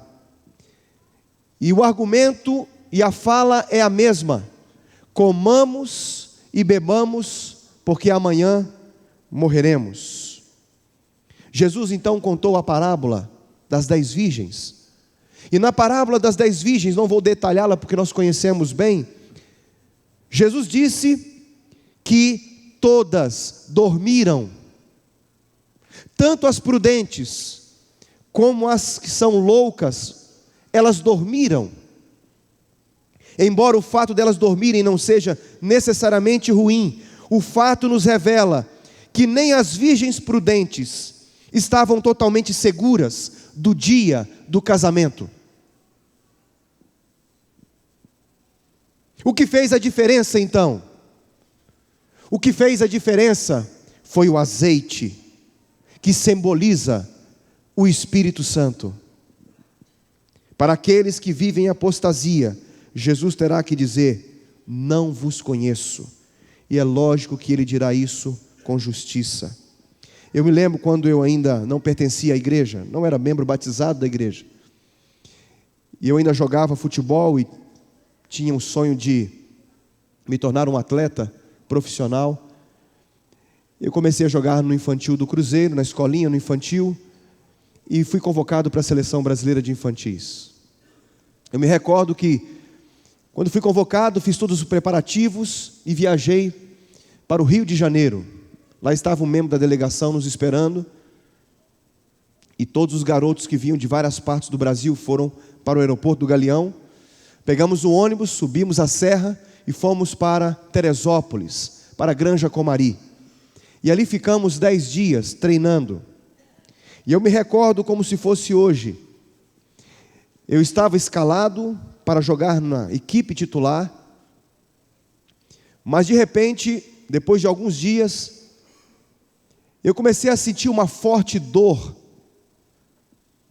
E o argumento e a fala é a mesma: comamos e bebamos, porque amanhã morreremos. Jesus então contou a parábola das 10 virgens. E na parábola das 10 virgens, não vou detalhá-la porque nós conhecemos bem, Jesus disse que todas dormiram, tanto as prudentes como as que são loucas, elas dormiram. Embora o fato delas dormirem não seja necessariamente ruim, o fato nos revela que nem as virgens prudentes estavam totalmente seguras do dia do casamento. O que fez a diferença então? O que fez a diferença foi o azeite, que simboliza o Espírito Santo. Para aqueles que vivem em apostasia, Jesus terá que dizer: não vos conheço. E é lógico que ele dirá isso com justiça. Eu me lembro quando eu ainda não pertencia à igreja, não era membro batizado da igreja, e eu ainda jogava futebol e tinha um sonho de me tornar um atleta profissional. Eu comecei a jogar no infantil do Cruzeiro, na escolinha, no infantil, e fui convocado para a seleção brasileira de infantis. Eu me recordo que, quando fui convocado, fiz todos os preparativos e viajei para o Rio de Janeiro. Lá estava um membro da delegação nos esperando, e todos os garotos que vinham de várias partes do Brasil foram para o aeroporto do Galeão. Pegamos um ônibus, subimos a serra e fomos para Teresópolis, para Granja Comari. E ali ficamos 10 dias treinando. E eu me recordo como se fosse hoje. Eu estava escalado para jogar na equipe titular, mas de repente, depois de alguns dias, eu comecei a sentir uma forte dor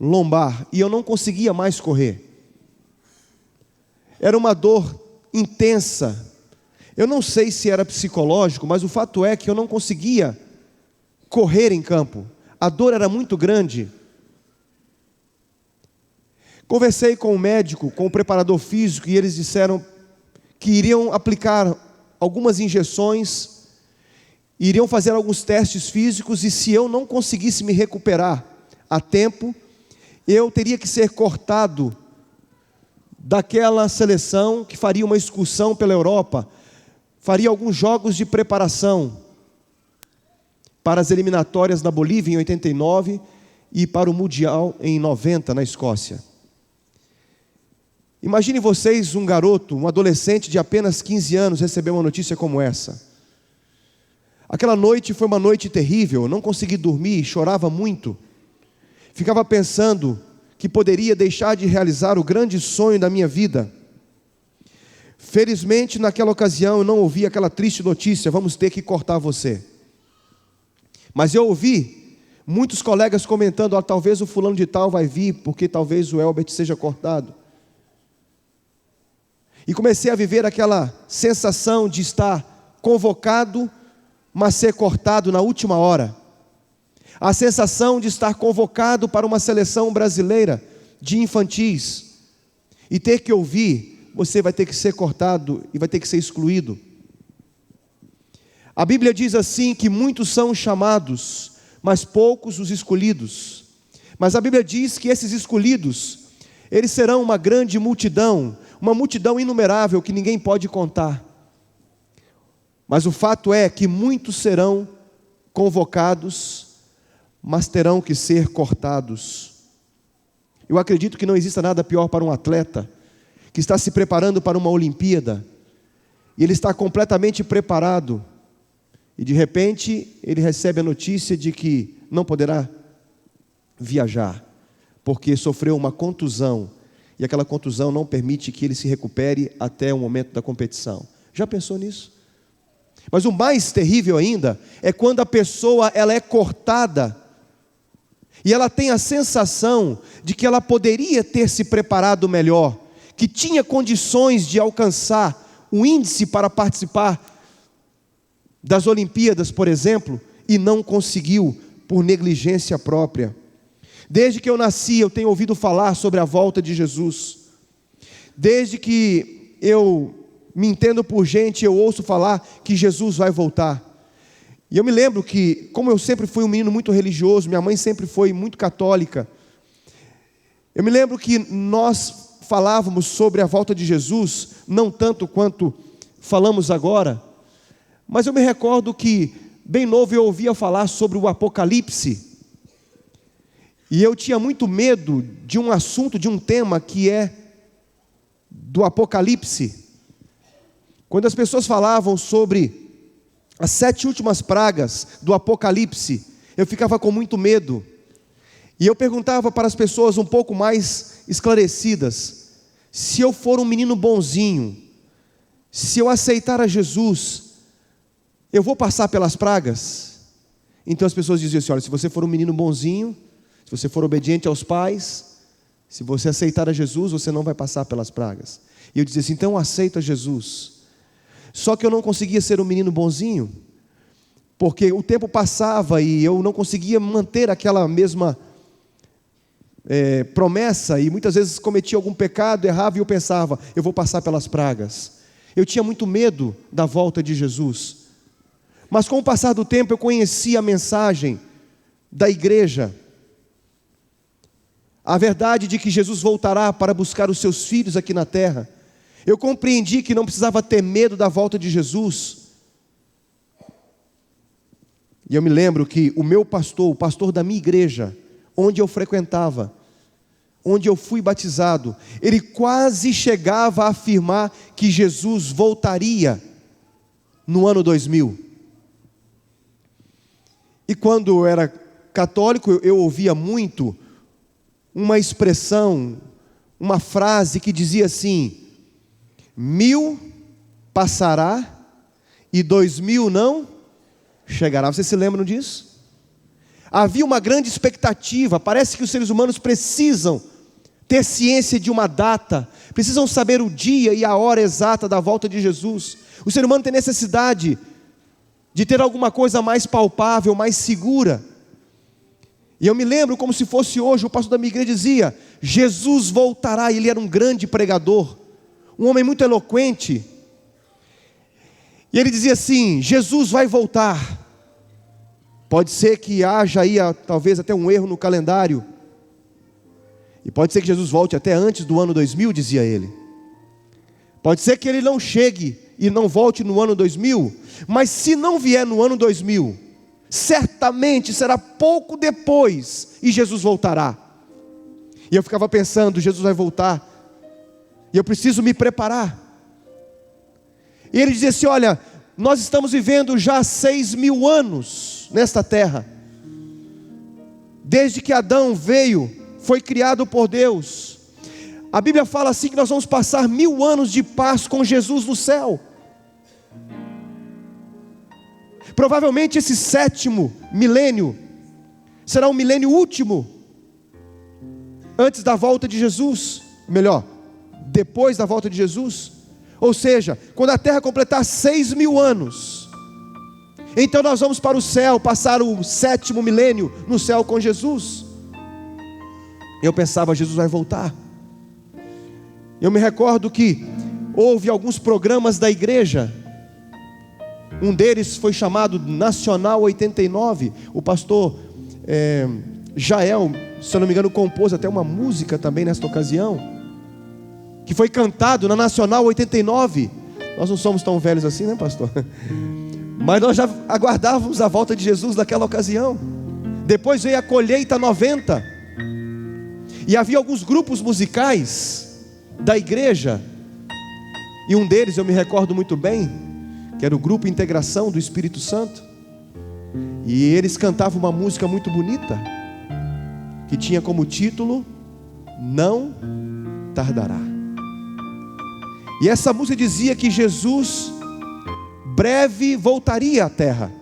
lombar e eu não conseguia mais correr. Era uma dor intensa. Eu não sei se era psicológico, mas o fato é que eu não conseguia correr em campo. A dor era muito grande. Conversei com o médico, com o preparador físico, e eles disseram que iriam aplicar algumas injeções, iriam fazer alguns testes físicos, e se eu não conseguisse me recuperar a tempo, eu teria que ser cortado daquela seleção que faria uma excursão pela Europa, faria alguns jogos de preparação para as eliminatórias na Bolívia em 89 e para o Mundial em 90 na Escócia. Imagine vocês um garoto, um adolescente de apenas 15 anos receber uma notícia como essa. Aquela noite foi uma noite terrível, eu não consegui dormir, chorava muito. Ficava pensando que poderia deixar de realizar o grande sonho da minha vida. Felizmente, naquela ocasião, eu não ouvi aquela triste notícia: vamos ter que cortar você. Mas eu ouvi muitos colegas comentando: talvez o fulano de tal vai vir, porque talvez o Elbert seja cortado. E comecei a viver aquela sensação de estar convocado, mas ser cortado na última hora. A sensação de estar convocado para uma seleção brasileira de infantis e ter que ouvir: você vai ter que ser cortado e vai ter que ser excluído. A Bíblia diz assim que muitos são chamados, mas poucos os escolhidos. Mas a Bíblia diz que esses escolhidos, eles serão uma grande multidão, uma multidão inumerável que ninguém pode contar. Mas o fato é que muitos serão convocados, mas terão que ser cortados. Eu acredito que não exista nada pior para um atleta que está se preparando para uma Olimpíada, e ele está completamente preparado, e de repente ele recebe a notícia de que não poderá viajar, porque sofreu uma contusão, e aquela contusão não permite que ele se recupere até o momento da competição. Já pensou nisso? Mas o mais terrível ainda é quando a pessoa ela é cortada e ela tem a sensação de que ela poderia ter se preparado melhor, que tinha condições de alcançar o índice para participar das Olimpíadas, por exemplo, e não conseguiu por negligência própria. Desde que eu nasci, eu tenho ouvido falar sobre a volta de Jesus. Desde que eu me entendo por gente, eu ouço falar que Jesus vai voltar. E eu me lembro que, como eu sempre fui um menino muito religioso, minha mãe sempre foi muito católica, eu me lembro que nós falávamos sobre a volta de Jesus, não tanto quanto falamos agora, mas eu me recordo que, bem novo, eu ouvia falar sobre o Apocalipse, e eu tinha muito medo de um assunto, de um tema que é do Apocalipse. Quando as pessoas falavam sobre as 7 últimas pragas do Apocalipse, eu ficava com muito medo. E eu perguntava para as pessoas um pouco mais esclarecidas: se eu for um menino bonzinho, se eu aceitar a Jesus, eu vou passar pelas pragas? Então as pessoas diziam assim: olha, se você for um menino bonzinho, se você for obediente aos pais, se você aceitar a Jesus, você não vai passar pelas pragas. E eu dizia assim: então aceita Jesus. Só que eu não conseguia ser um menino bonzinho, porque o tempo passava e eu não conseguia manter aquela mesma promessa, e muitas vezes cometia algum pecado, errava, e eu pensava: eu vou passar pelas pragas. Eu tinha muito medo da volta de Jesus. Mas com o passar do tempo eu conheci a mensagem da igreja, a verdade de que Jesus voltará para buscar os seus filhos aqui na terra. Eu compreendi que não precisava ter medo da volta de Jesus. E eu me lembro que o meu pastor, o pastor da minha igreja, onde eu frequentava, onde eu fui batizado, ele quase chegava a afirmar que Jesus voltaria no ano 2000. E quando eu era católico, eu ouvia muito uma expressão, uma frase que dizia assim: 1000 passará e 2000 não chegará. Vocês se lembram disso? Havia uma grande expectativa. Parece que os seres humanos precisam ter ciência de uma data, precisam saber o dia e a hora exata da volta de Jesus. O ser humano tem necessidade de ter alguma coisa mais palpável, mais segura. E eu me lembro como se fosse hoje, o pastor da minha igreja dizia: Jesus voltará. Ele era um grande pregador, um homem muito eloquente. E ele dizia assim: Jesus vai voltar. Pode ser que haja aí talvez até um erro no calendário. E pode ser que Jesus volte até antes do ano 2000, dizia ele. Pode ser que ele não chegue e não volte no ano 2000. Mas se não vier no ano 2000, certamente será pouco depois e Jesus voltará. E eu ficava pensando: Jesus vai voltar e eu preciso me preparar. E ele dizia assim: olha, nós estamos vivendo já 6.000 anos nesta terra. Desde que Adão veio, foi criado por Deus. A Bíblia fala assim que nós vamos passar 1000 anos de paz com Jesus no céu. Provavelmente esse 7º milênio será um milênio último, antes da volta de Jesus, melhor, depois da volta de Jesus. Ou seja, quando a terra completar 6.000 anos, então nós vamos para o céu, passar o 7º milênio no céu com Jesus. Eu pensava: Jesus vai voltar. Eu me recordo que houve alguns programas da igreja. Um deles foi chamado Nacional 89. O pastor Jael, se eu não me engano, compôs até uma música também nesta ocasião, que foi cantado na Nacional 89. Nós não somos tão velhos assim, né, pastor? Mas nós já aguardávamos a volta de Jesus naquela ocasião. Depois veio a Colheita 90. E havia alguns grupos musicais da igreja. E um deles eu me recordo muito bem, que era o grupo Integração do Espírito Santo. E eles cantavam uma música muito bonita, que tinha como título Não Tardará. E essa música dizia que Jesus breve voltaria à terra.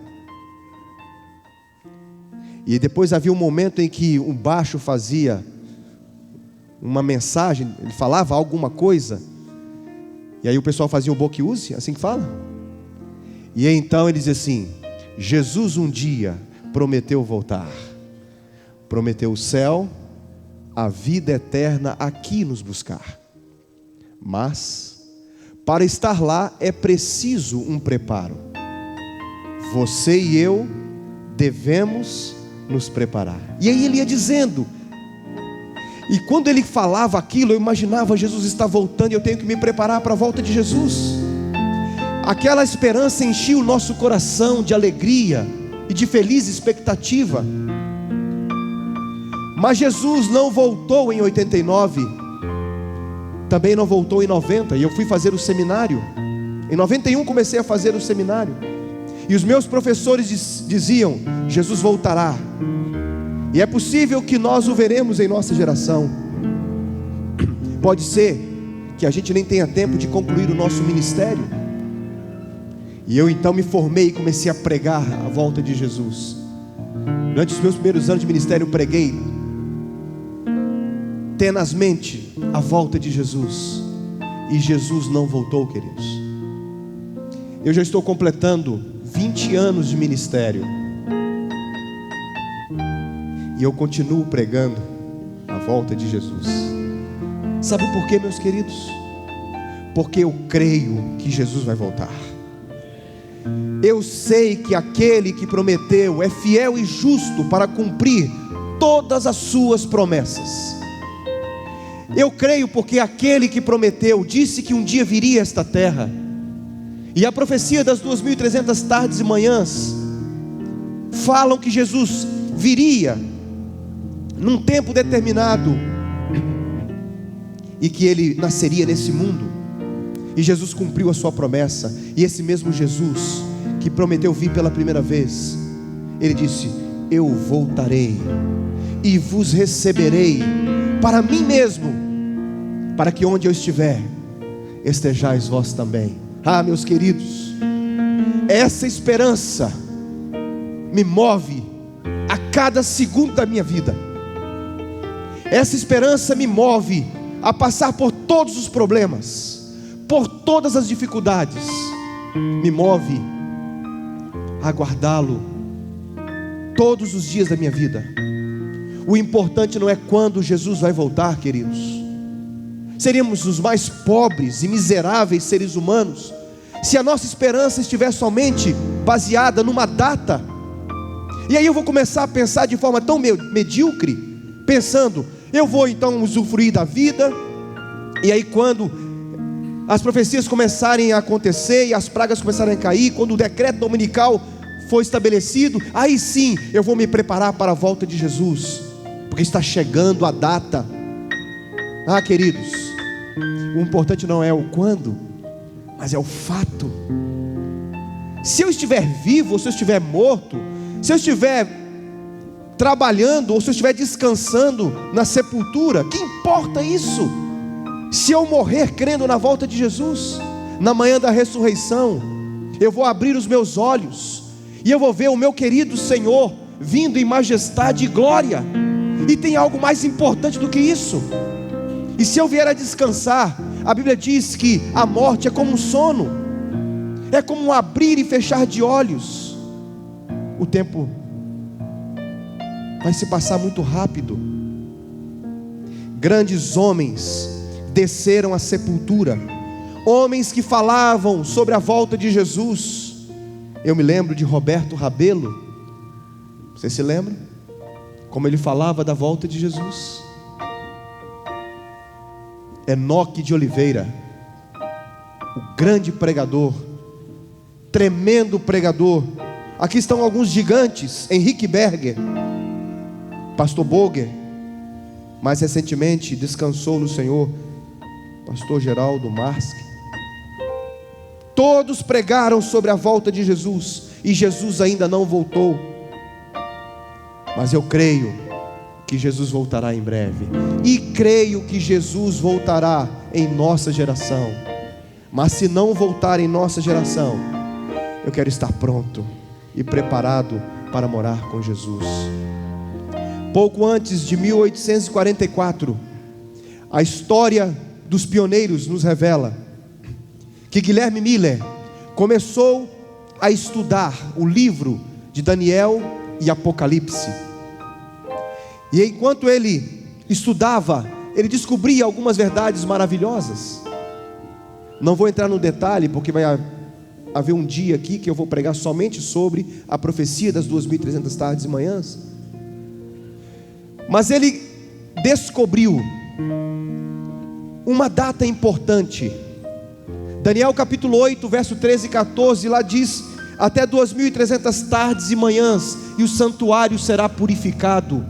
E depois havia um momento em que um baixo fazia uma mensagem, ele falava alguma coisa, e aí o pessoal fazia um boquiúze, assim que fala. E então ele dizia assim: Jesus um dia prometeu voltar, prometeu o céu, a vida eterna aqui nos buscar. Mas para estar lá é preciso um preparo. Você e eu devemos nos preparar. E aí ele ia dizendo, e quando ele falava aquilo, eu imaginava: Jesus está voltando e eu tenho que me preparar para a volta de Jesus. Aquela esperança enchia o nosso coração de alegria e de feliz expectativa. Mas Jesus não voltou em 89, também não voltou em 90, e eu fui fazer o seminário. Em 91 comecei a fazer o seminário, e os meus professores diziam: Jesus voltará, e é possível que nós o veremos em nossa geração. Pode ser que a gente nem tenha tempo de concluir o nosso ministério. E eu então me formei e comecei a pregar a volta de Jesus. Durante os meus primeiros anos de ministério eu preguei tenazmente a volta de Jesus. E Jesus não voltou, queridos. Eu já estou completando 20 anos de ministério. E eu continuo pregando a volta de Jesus. Sabe por quê, meus queridos? Porque eu creio que Jesus vai voltar. Eu sei que aquele que prometeu é fiel e justo para cumprir todas as suas promessas. Eu creio porque aquele que prometeu disse que um dia viria a esta terra. E a profecia das 2.300 tardes e manhãs falam que Jesus viria num tempo determinado, e que ele nasceria nesse mundo. E Jesus cumpriu a sua promessa. E esse mesmo Jesus que prometeu vir pela primeira vez, ele disse: eu voltarei e vos receberei para mim mesmo, para que onde eu estiver, estejais vós também. Ah, meus queridos, essa esperança me move a cada segundo da minha vida. Essa esperança me move a passar por todos os problemas, por todas as dificuldades. Me move a aguardá-lo todos os dias da minha vida. O importante não é quando Jesus vai voltar, queridos. Seríamos os mais pobres e miseráveis seres humanos se a nossa esperança estiver somente baseada numa data. E aí eu vou começar a pensar de forma tão medíocre, pensando: eu vou então usufruir da vida, e aí quando as profecias começarem a acontecer e as pragas começarem a cair, quando o decreto dominical for estabelecido, aí sim eu vou me preparar para a volta de Jesus, porque está chegando a data. Ah, queridos, o importante não é o quando, mas é o fato. Se eu estiver vivo ou se eu estiver morto, se eu estiver trabalhando ou se eu estiver descansando na sepultura, que importa isso? Se eu morrer crendo na volta de Jesus, na manhã da ressurreição, eu vou abrir os meus olhos e eu vou ver o meu querido Senhor vindo em majestade e glória. E tem algo mais importante do que isso. E se eu vier a descansar, a Bíblia diz que a morte é como um sono, é como um abrir e fechar de olhos. O tempo vai se passar muito rápido. Grandes homens desceram à sepultura, homens que falavam sobre a volta de Jesus. Eu me lembro de Roberto Rabelo. Você se lembra? Como ele falava da volta de Jesus. Enoque de Oliveira, o grande pregador, tremendo pregador. Aqui estão alguns gigantes: Henrique Berger, Pastor Boger, mais recentemente descansou no Senhor, Pastor Geraldo Marski. Todos pregaram sobre a volta de Jesus, e Jesus ainda não voltou. Mas eu creio que Jesus voltará em breve, e creio que Jesus voltará em nossa geração. Mas se não voltar em nossa geração, eu quero estar pronto e preparado para morar com Jesus. Pouco antes de 1844, a história dos pioneiros nos revela que Guilherme Miller começou a estudar o livro de Daniel e Apocalipse. E enquanto ele estudava, ele descobria algumas verdades maravilhosas. Não vou entrar no detalhe, porque vai haver um dia aqui que eu vou pregar somente sobre a profecia das 2.300 tardes e manhãs. Mas ele descobriu uma data importante. Daniel capítulo 8, verso 13 e 14, lá diz: até 2.300 tardes e manhãs, e o santuário será purificado.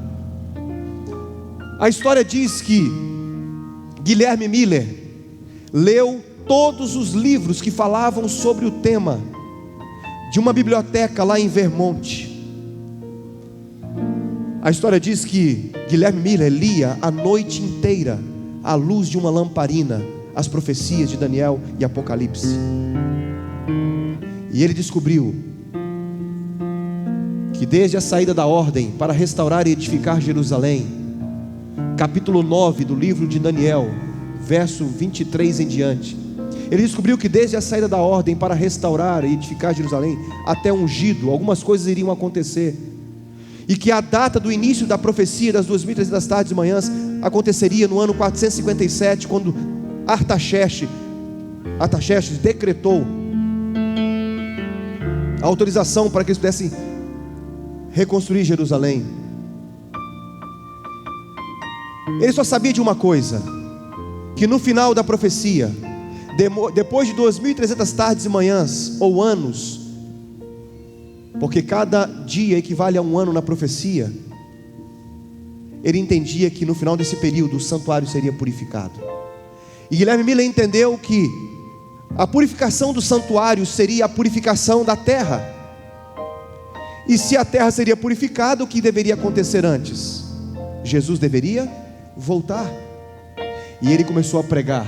A história diz que Guilherme Miller leu todos os livros que falavam sobre o tema de uma biblioteca lá em Vermont. A história diz que Guilherme Miller lia a noite inteira, à luz de uma lamparina, as profecias de Daniel e Apocalipse. E ele descobriu que desde a saída da ordem para restaurar e edificar Jerusalém, capítulo 9 do livro de Daniel, verso 23 em diante, ele descobriu que desde a saída da ordem para restaurar e edificar Jerusalém até ungido, algumas coisas iriam acontecer, e que a data do início da profecia das 2.300 tardes e manhãs aconteceria no ano 457, quando Artaxerxes decretou a autorização para que eles pudessem reconstruir Jerusalém. Ele só sabia de uma coisa: que no final da profecia, depois de 2.300 tardes e manhãs, ou anos, porque cada dia equivale a um ano na profecia, ele entendia que no final desse período o santuário seria purificado. E Guilherme Miller entendeu que a purificação do santuário seria a purificação da terra. E se a terra seria purificada, o que deveria acontecer antes? Jesus deveria voltar. E ele começou a pregar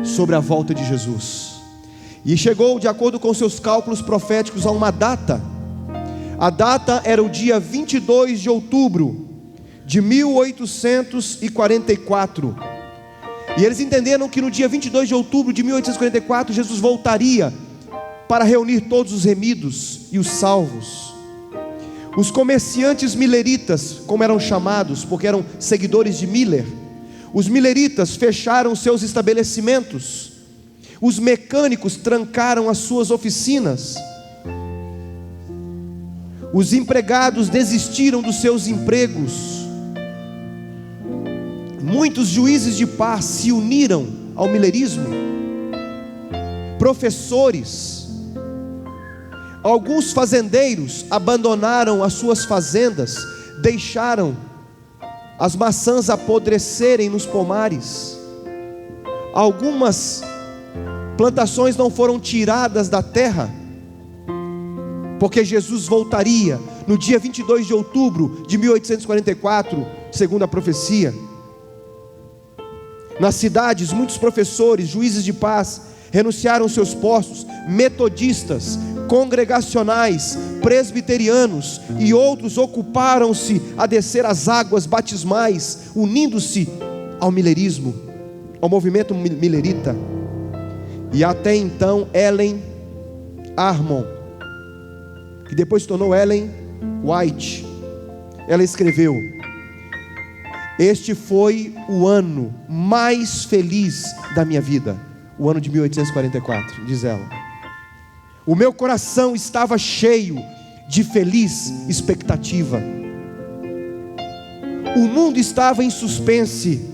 sobre a volta de Jesus. E chegou, de acordo com seus cálculos proféticos, a uma data. A data era o dia 22 de outubro de 1844. E eles entenderam que no dia 22 de outubro de 1844, Jesus voltaria para reunir todos os remidos e os salvos. Os comerciantes mileritas, como eram chamados, porque eram seguidores de Miller, os mileritas fecharam seus estabelecimentos. Os mecânicos trancaram as suas oficinas. Os empregados desistiram dos seus empregos. Muitos juízes de paz se uniram ao milerismo. Professores, alguns fazendeiros abandonaram as suas fazendas, deixaram as maçãs apodrecerem nos pomares. Algumas plantações não foram tiradas da terra, porque Jesus voltaria no dia 22 de outubro de 1844, segundo a profecia. Nas cidades, muitos professores, juízes de paz, renunciaram seus postos. Metodistas, congregacionais, presbiterianos e outros ocuparam-se a descer as águas batismais, unindo-se ao milerismo, ao movimento milerita. E até então Ellen Armon, que depois se tornou Ellen White, ela escreveu: este foi o ano mais feliz da minha vida, o ano de 1844, diz ela. O meu coração estava cheio de feliz expectativa. O mundo estava em suspense.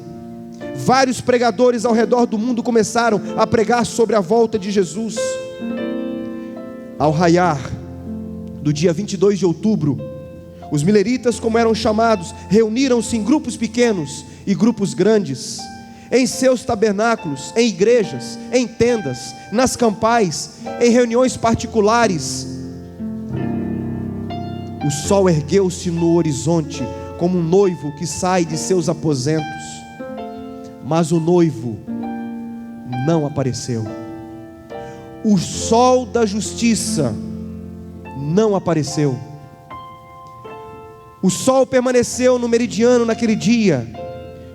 Vários pregadores ao redor do mundo começaram a pregar sobre a volta de Jesus. Ao raiar do dia 22 de outubro, os mileritas, como eram chamados, reuniram-se em grupos pequenos e grupos grandes, em seus tabernáculos, em igrejas, em tendas, nas campais, em reuniões particulares. O sol ergueu-se no horizonte como um noivo que sai de seus aposentos, mas o noivo não apareceu. O sol da justiça não apareceu. O sol permaneceu no meridiano naquele dia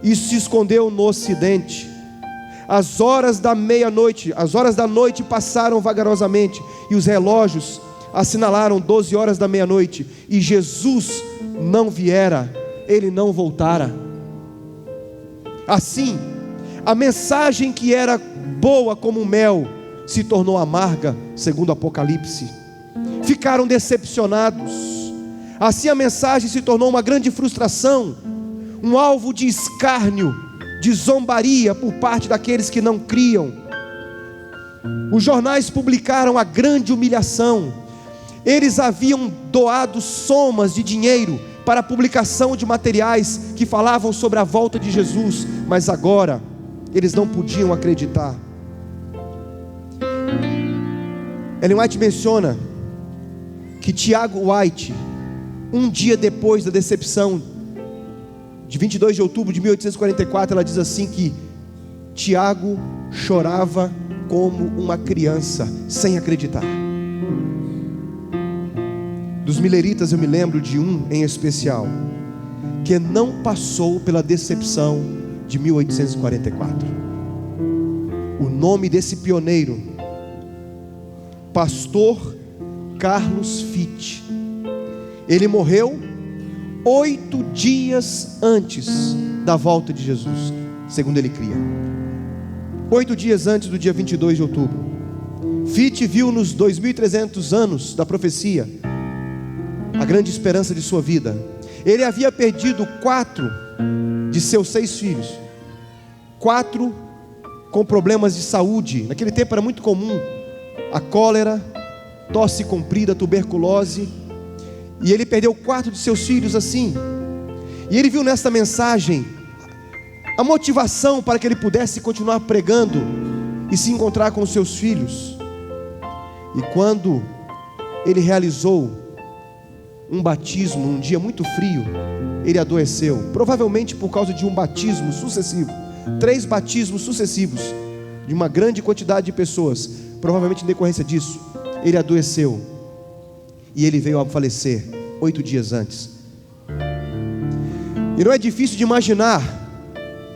e se escondeu no ocidente. As horas da meia-noite, as horas da noite passaram vagarosamente e os relógios assinalaram 12 horas da meia-noite, e Jesus não viera, ele não voltara. Assim, a mensagem que era boa como mel se tornou amarga, segundo o Apocalipse. Ficaram decepcionados. Assim a mensagem se tornou uma grande frustração, um alvo de escárnio, de zombaria por parte daqueles que não criam. Os jornais publicaram a grande humilhação. Eles haviam doado somas de dinheiro para a publicação de materiais que falavam sobre a volta de Jesus, mas agora eles não podiam acreditar. Ellen White menciona que Tiago White, um dia depois da decepção de 22 de outubro de 1844, ela diz assim que Tiago chorava como uma criança, sem acreditar. Dos mileritas eu me lembro de um em especial, que não passou pela decepção de 1844. O nome desse pioneiro, Pastor Carlos Fitt. Ele morreu 8 dias antes da volta de Jesus, segundo ele cria. 8 dias antes do dia 22 de outubro. Fitt viu nos 2.300 anos da profecia a grande esperança de sua vida. Ele havia perdido 4 de seus 6 filhos, 4 com problemas de saúde. Naquele tempo era muito comum a cólera, tosse comprida, tuberculose. E ele perdeu 4 de seus filhos assim. E ele viu nesta mensagem a motivação para que ele pudesse continuar pregando e se encontrar com os seus filhos. E quando ele realizou um batismo num dia muito frio, ele adoeceu, provavelmente por causa de um batismo sucessivo, 3 batismos sucessivos de uma grande quantidade de pessoas. Provavelmente em decorrência disso, ele adoeceu e ele veio a falecer 8 dias antes. E não é difícil de imaginar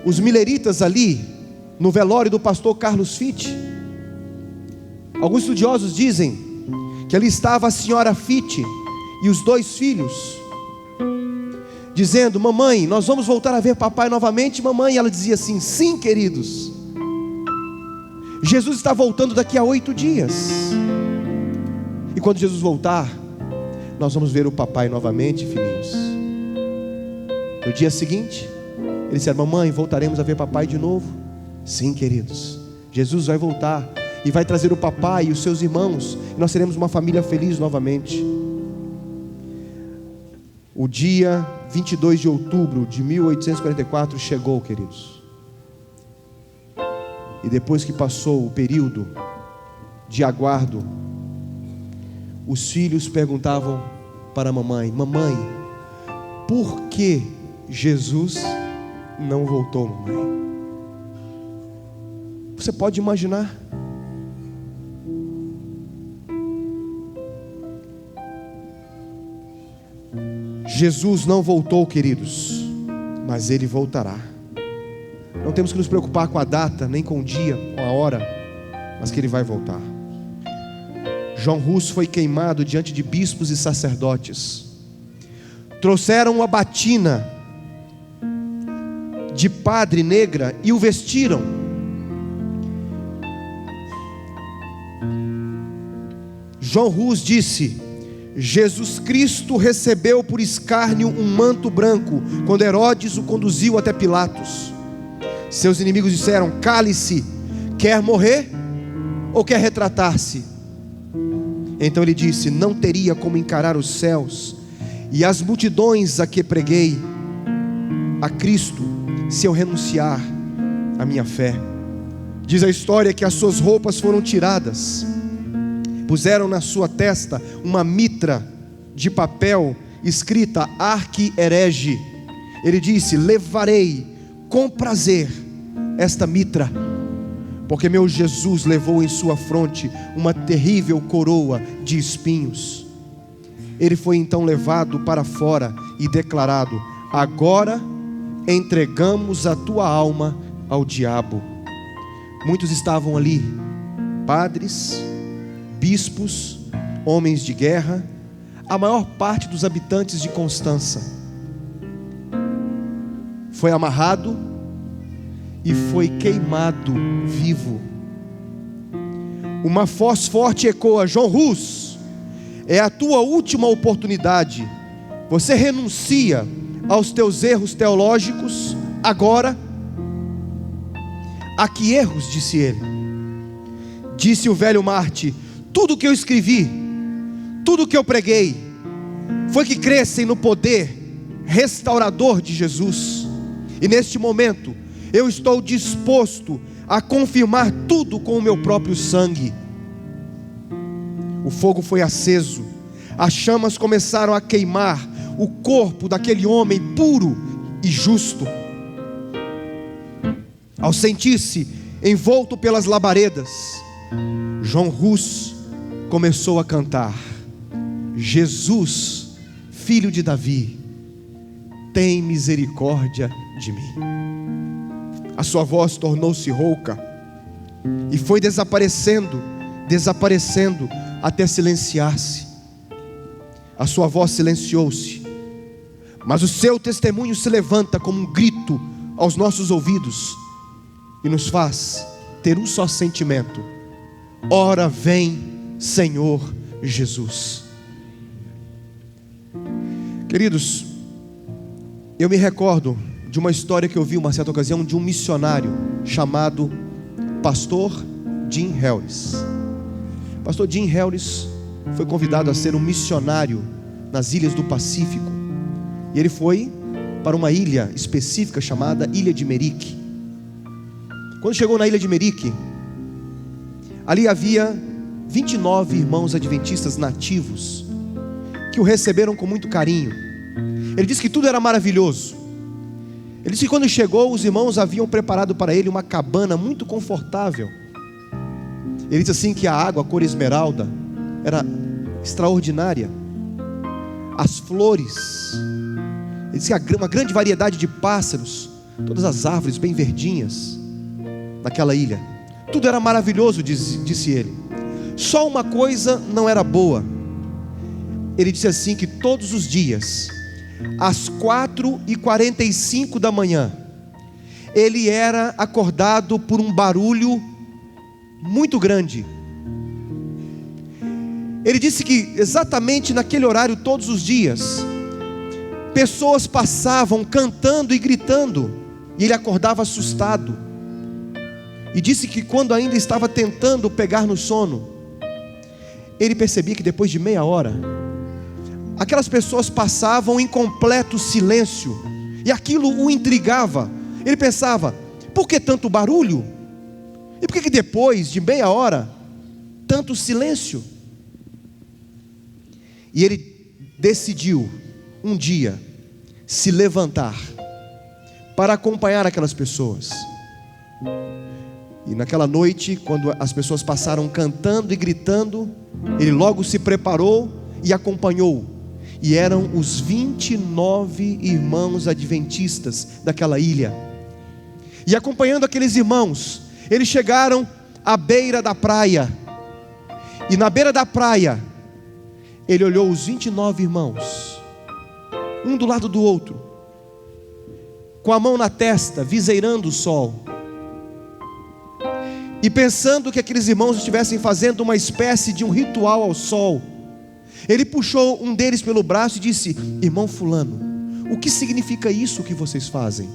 os mileritas ali no velório do pastor Carlos Fitt. Alguns estudiosos dizem que ali estava a senhora Fitt e os 2 filhos, dizendo: mamãe, nós vamos voltar a ver papai novamente, mamãe. E ela dizia assim: sim, queridos, Jesus está voltando daqui a 8 dias. E quando Jesus voltar, nós vamos ver o papai novamente, filhinhos. No dia seguinte, eles disseram: mamãe, voltaremos a ver papai de novo? Sim, queridos, Jesus vai voltar e vai trazer o papai e os seus irmãos, e nós seremos uma família feliz novamente. O dia 22 de outubro de 1844 chegou, queridos. E depois que passou o período de aguardo, os filhos perguntavam para a mamãe: mamãe, por que Jesus não voltou, mamãe? Você pode imaginar? Jesus não voltou, queridos, mas Ele voltará. Não temos que nos preocupar com a data, nem com o dia, com a hora, mas que Ele vai voltar. João Hus foi queimado diante de bispos e sacerdotes. Trouxeram uma batina de padre negra e o vestiram. João Hus disse: Jesus Cristo recebeu por escárnio um manto branco quando Herodes o conduziu até Pilatos. Seus inimigos disseram: cale-se, quer morrer ou quer retratar-se? Então ele disse: não teria como encarar os céus e as multidões a que preguei a Cristo se eu renunciar à minha fé. Diz a história que as suas roupas foram tiradas, puseram na sua testa uma mitra de papel escrita Arque Herege. Ele disse: levarei com prazer esta mitra, porque meu Jesus levou em sua fronte uma terrível coroa de espinhos. Ele foi então levado para fora e declarado: agora entregamos a tua alma ao diabo. Muitos estavam ali, padres, bispos, homens de guerra, a maior parte dos habitantes de Constança. Foi amarrado e foi queimado vivo. Uma voz forte ecoa: João Hus, é a tua última oportunidade. Você renuncia aos teus erros teológicos agora? A que erros? Disse ele. Disse o velho Marte: tudo que eu escrevi, tudo que eu preguei, foi que crescem no poder restaurador de Jesus. E neste momento, eu estou disposto a confirmar tudo com o meu próprio sangue. O fogo foi aceso, as chamas começaram a queimar o corpo daquele homem puro e justo. Ao sentir-se envolto pelas labaredas, João Hus começou a cantar: Jesus, filho de Davi, tem misericórdia de mim. A sua voz tornou-se rouca e foi desaparecendo até silenciar-se. A sua voz silenciou-se, mas o seu testemunho se levanta como um grito aos nossos ouvidos e nos faz ter um só sentimento: ora vem, Senhor Jesus. Queridos, eu me recordo de uma história que eu vi uma certa ocasião de um missionário chamado Pastor Jim Harris. Pastor Jim Harris foi convidado a ser um missionário nas ilhas do Pacífico, e ele foi para uma ilha específica chamada Ilha de Merique. Quando chegou na Ilha de Merique, ali havia 29 irmãos adventistas nativos que o receberam com muito carinho. Ele disse que tudo era maravilhoso. Ele disse que quando chegou, os irmãos haviam preparado para ele uma cabana muito confortável. Ele disse assim que a água, a cor esmeralda, era extraordinária. As flores, ele disse que uma grande variedade de pássaros, todas as árvores bem verdinhas naquela ilha. Tudo era maravilhoso, disse ele. Só uma coisa não era boa. Ele disse assim que todos os dias, às 4h45 da manhã, ele era acordado por um barulho muito grande. Ele disse que exatamente naquele horário, todos os dias, pessoas passavam cantando e gritando, e ele acordava assustado. E disse que quando ainda estava tentando pegar no sono, ele percebia que depois de meia hora, aquelas pessoas passavam em completo silêncio, e aquilo o intrigava. Ele pensava: por que tanto barulho? E por que depois de meia hora, tanto silêncio? E ele decidiu um dia se levantar para acompanhar aquelas pessoas. E naquela noite, quando as pessoas passaram cantando e gritando, ele logo se preparou e acompanhou. E eram os 29 irmãos adventistas daquela ilha. E acompanhando aqueles irmãos, eles chegaram à beira da praia. E na beira da praia, ele olhou os 29 irmãos, um do lado do outro, com a mão na testa, viseirando o sol. E pensando que aqueles irmãos estivessem fazendo uma espécie de um ritual ao sol, ele puxou um deles pelo braço e disse: irmão fulano, o que significa isso que vocês fazem?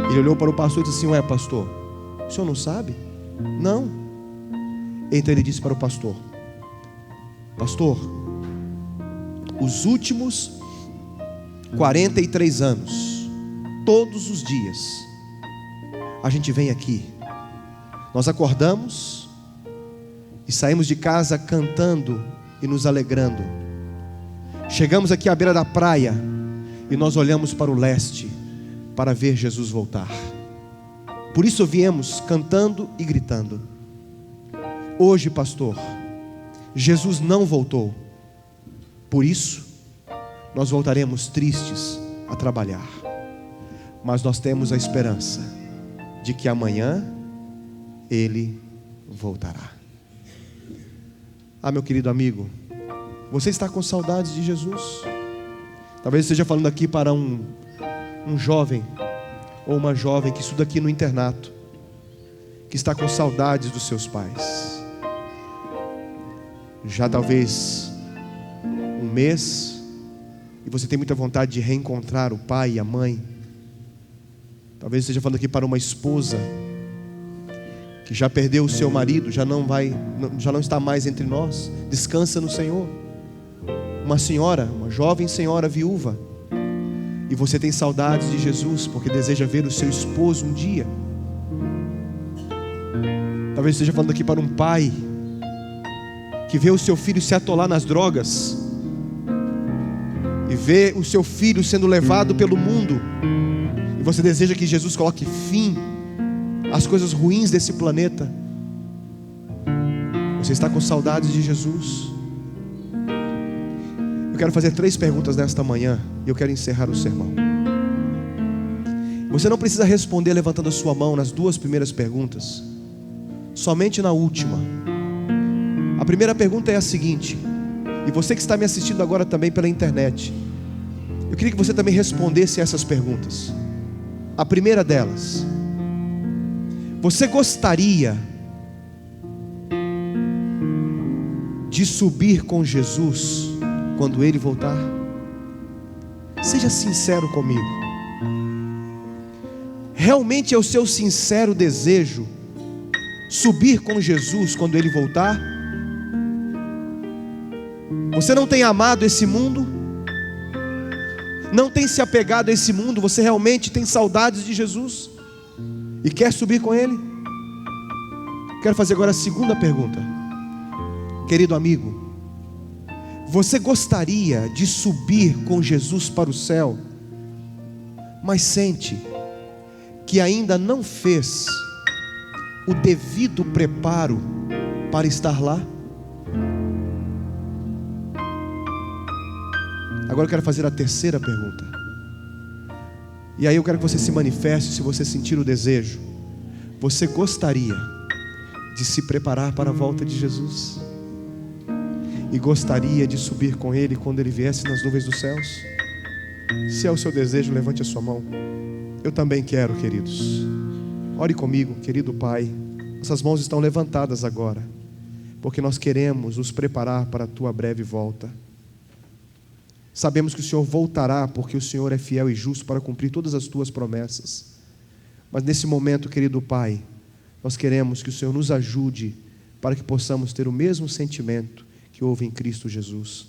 Ele olhou para o pastor e disse assim: ué pastor, o senhor não sabe? Não. Então ele disse para o pastor: pastor, os últimos 43 anos, todos os dias, a gente vem aqui, nós acordamos e saímos de casa cantando e nos alegrando. Chegamos aqui à beira da praia e nós olhamos para o leste para ver Jesus voltar. Por isso viemos cantando e gritando. Hoje, pastor, Jesus não voltou. Por isso, nós voltaremos tristes a trabalhar. Mas nós temos a esperança de que amanhã Ele voltará. Ah, meu querido amigo, você está com saudades de Jesus? Talvez esteja falando aqui para um jovem ou uma jovem que estuda aqui no internato, que está com saudades dos seus pais. Já talvez um mês, e você tem muita vontade de reencontrar o pai e a mãe. Talvez esteja falando aqui para uma esposa que já perdeu o seu marido, já não está mais entre nós, descansa no Senhor. Uma senhora, uma jovem senhora viúva, e você tem saudades de Jesus porque deseja ver o seu esposo um dia. Talvez esteja falando aqui para um pai que vê o seu filho se atolar nas drogas e vê o seu filho sendo levado pelo mundo, e você deseja que Jesus coloque fim às coisas ruins desse planeta. Você está com saudades de Jesus? Eu quero fazer 3 perguntas nesta manhã e eu quero encerrar o sermão. Você não precisa responder levantando a sua mão nas 2 primeiras perguntas, somente na última. A primeira pergunta é a seguinte, e você que está me assistindo agora também pela internet, eu queria que você também respondesse essas perguntas. A primeira delas: você gostaria de subir com Jesus quando Ele voltar? Seja sincero comigo. Realmente é o seu sincero desejo subir com Jesus quando Ele voltar? Você não tem amado esse mundo? não tem se apegado a esse mundo, você realmente tem saudades de Jesus e quer subir com Ele? Quero fazer agora a segunda pergunta. Querido amigo, você gostaria de subir com Jesus para o céu, mas sente que ainda não fez o devido preparo para estar lá? Agora eu quero fazer a terceira pergunta. E aí eu quero que você se manifeste, se você sentir o desejo. Você gostaria de se preparar para a volta de Jesus? E gostaria de subir com Ele quando Ele viesse nas nuvens dos céus? Se é o seu desejo, levante a sua mão. Eu também quero, queridos. Ore comigo, querido Pai. Essas mãos estão levantadas agora, porque nós queremos nos preparar para a Tua breve volta. Sabemos que o Senhor voltará, porque o Senhor é fiel e justo para cumprir todas as Tuas promessas. Mas nesse momento, querido Pai, nós queremos que o Senhor nos ajude para que possamos ter o mesmo sentimento que houve em Cristo Jesus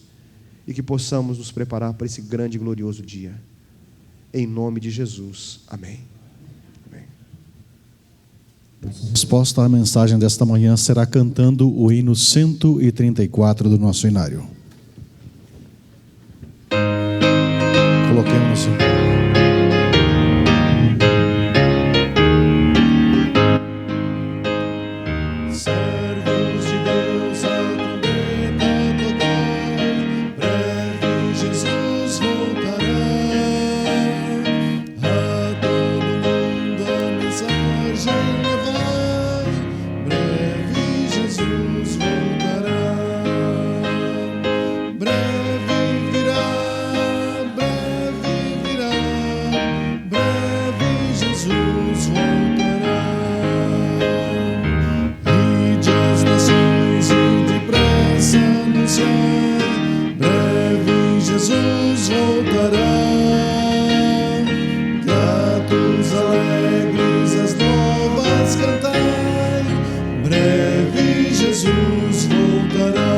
e que possamos nos preparar para esse grande e glorioso dia. Em nome de Jesus. Amém. Amém. A resposta à mensagem desta manhã será cantando o hino 134 do nosso inário. Coloquemos Servos de Deus, a trombeta tocai, breve Jesus voltará. A todo mundo a mensagem levai, breve Jesus voltará. Breve virá, breve Jesus voltará. Ide às nações e depressa anunciai, breve Jesus voltará. Gatos alegres as novas cantai, breve Jesus voltará.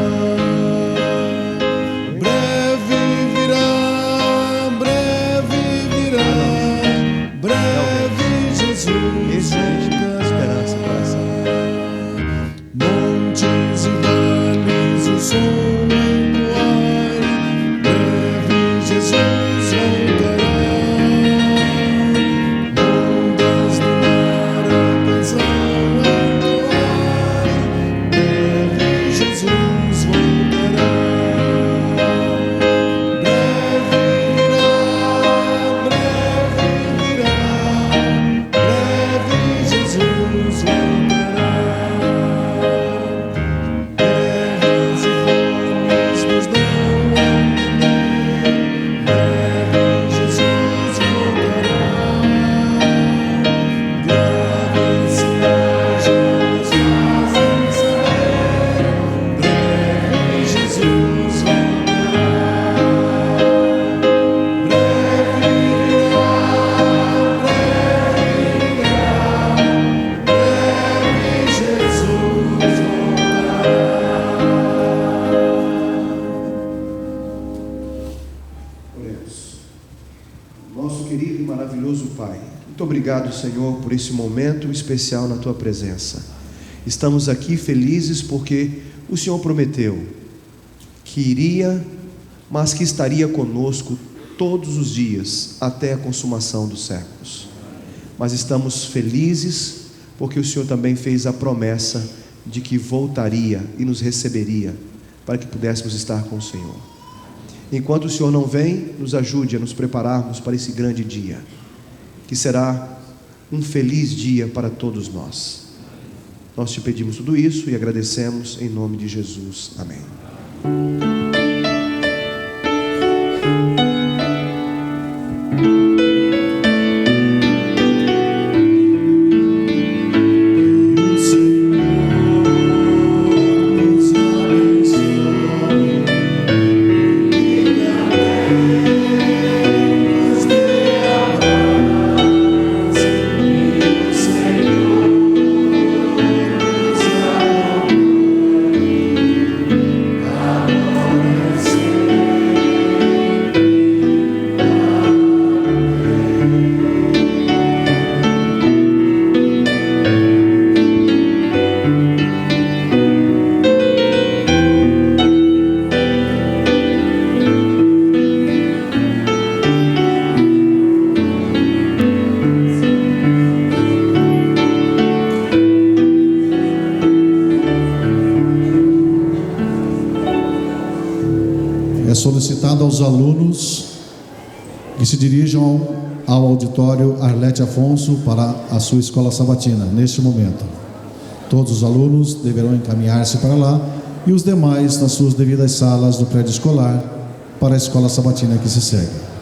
Breve virá, breve Jesus voltará. Montes e vales o som entoai, breve Jesus voltará. Ondas do mar a canção entoai, breve Jesus voltará. Breve Jesus voltará. Guerras e fomes nos dão a entender, breve Jesus voltará. Graves sinais nos fazem saber, breve Jesus voltará. Oremos. Nosso querido e maravilhoso Pai, muito obrigado, Senhor, por esse momento especial na Tua presença. Estamos aqui felizes porque o Senhor prometeu que iria, mas que estaria conosco todos os dias até a consumação dos séculos. Mas estamos felizes porque o Senhor também fez a promessa de que voltaria e nos receberia para que pudéssemos estar com o Senhor. Enquanto o Senhor não vem, nos ajude a nos prepararmos para esse grande dia, que será um feliz dia para todos nós. Nós te pedimos tudo isso e agradecemos em nome de Jesus. Amém. Senhor, solicitado aos alunos que se dirijam ao auditório Arlete Afonso para a sua escola sabatina, neste momento. Todos os alunos deverão encaminhar-se para lá e os demais nas suas devidas salas do prédio escolar para a escola sabatina que se segue.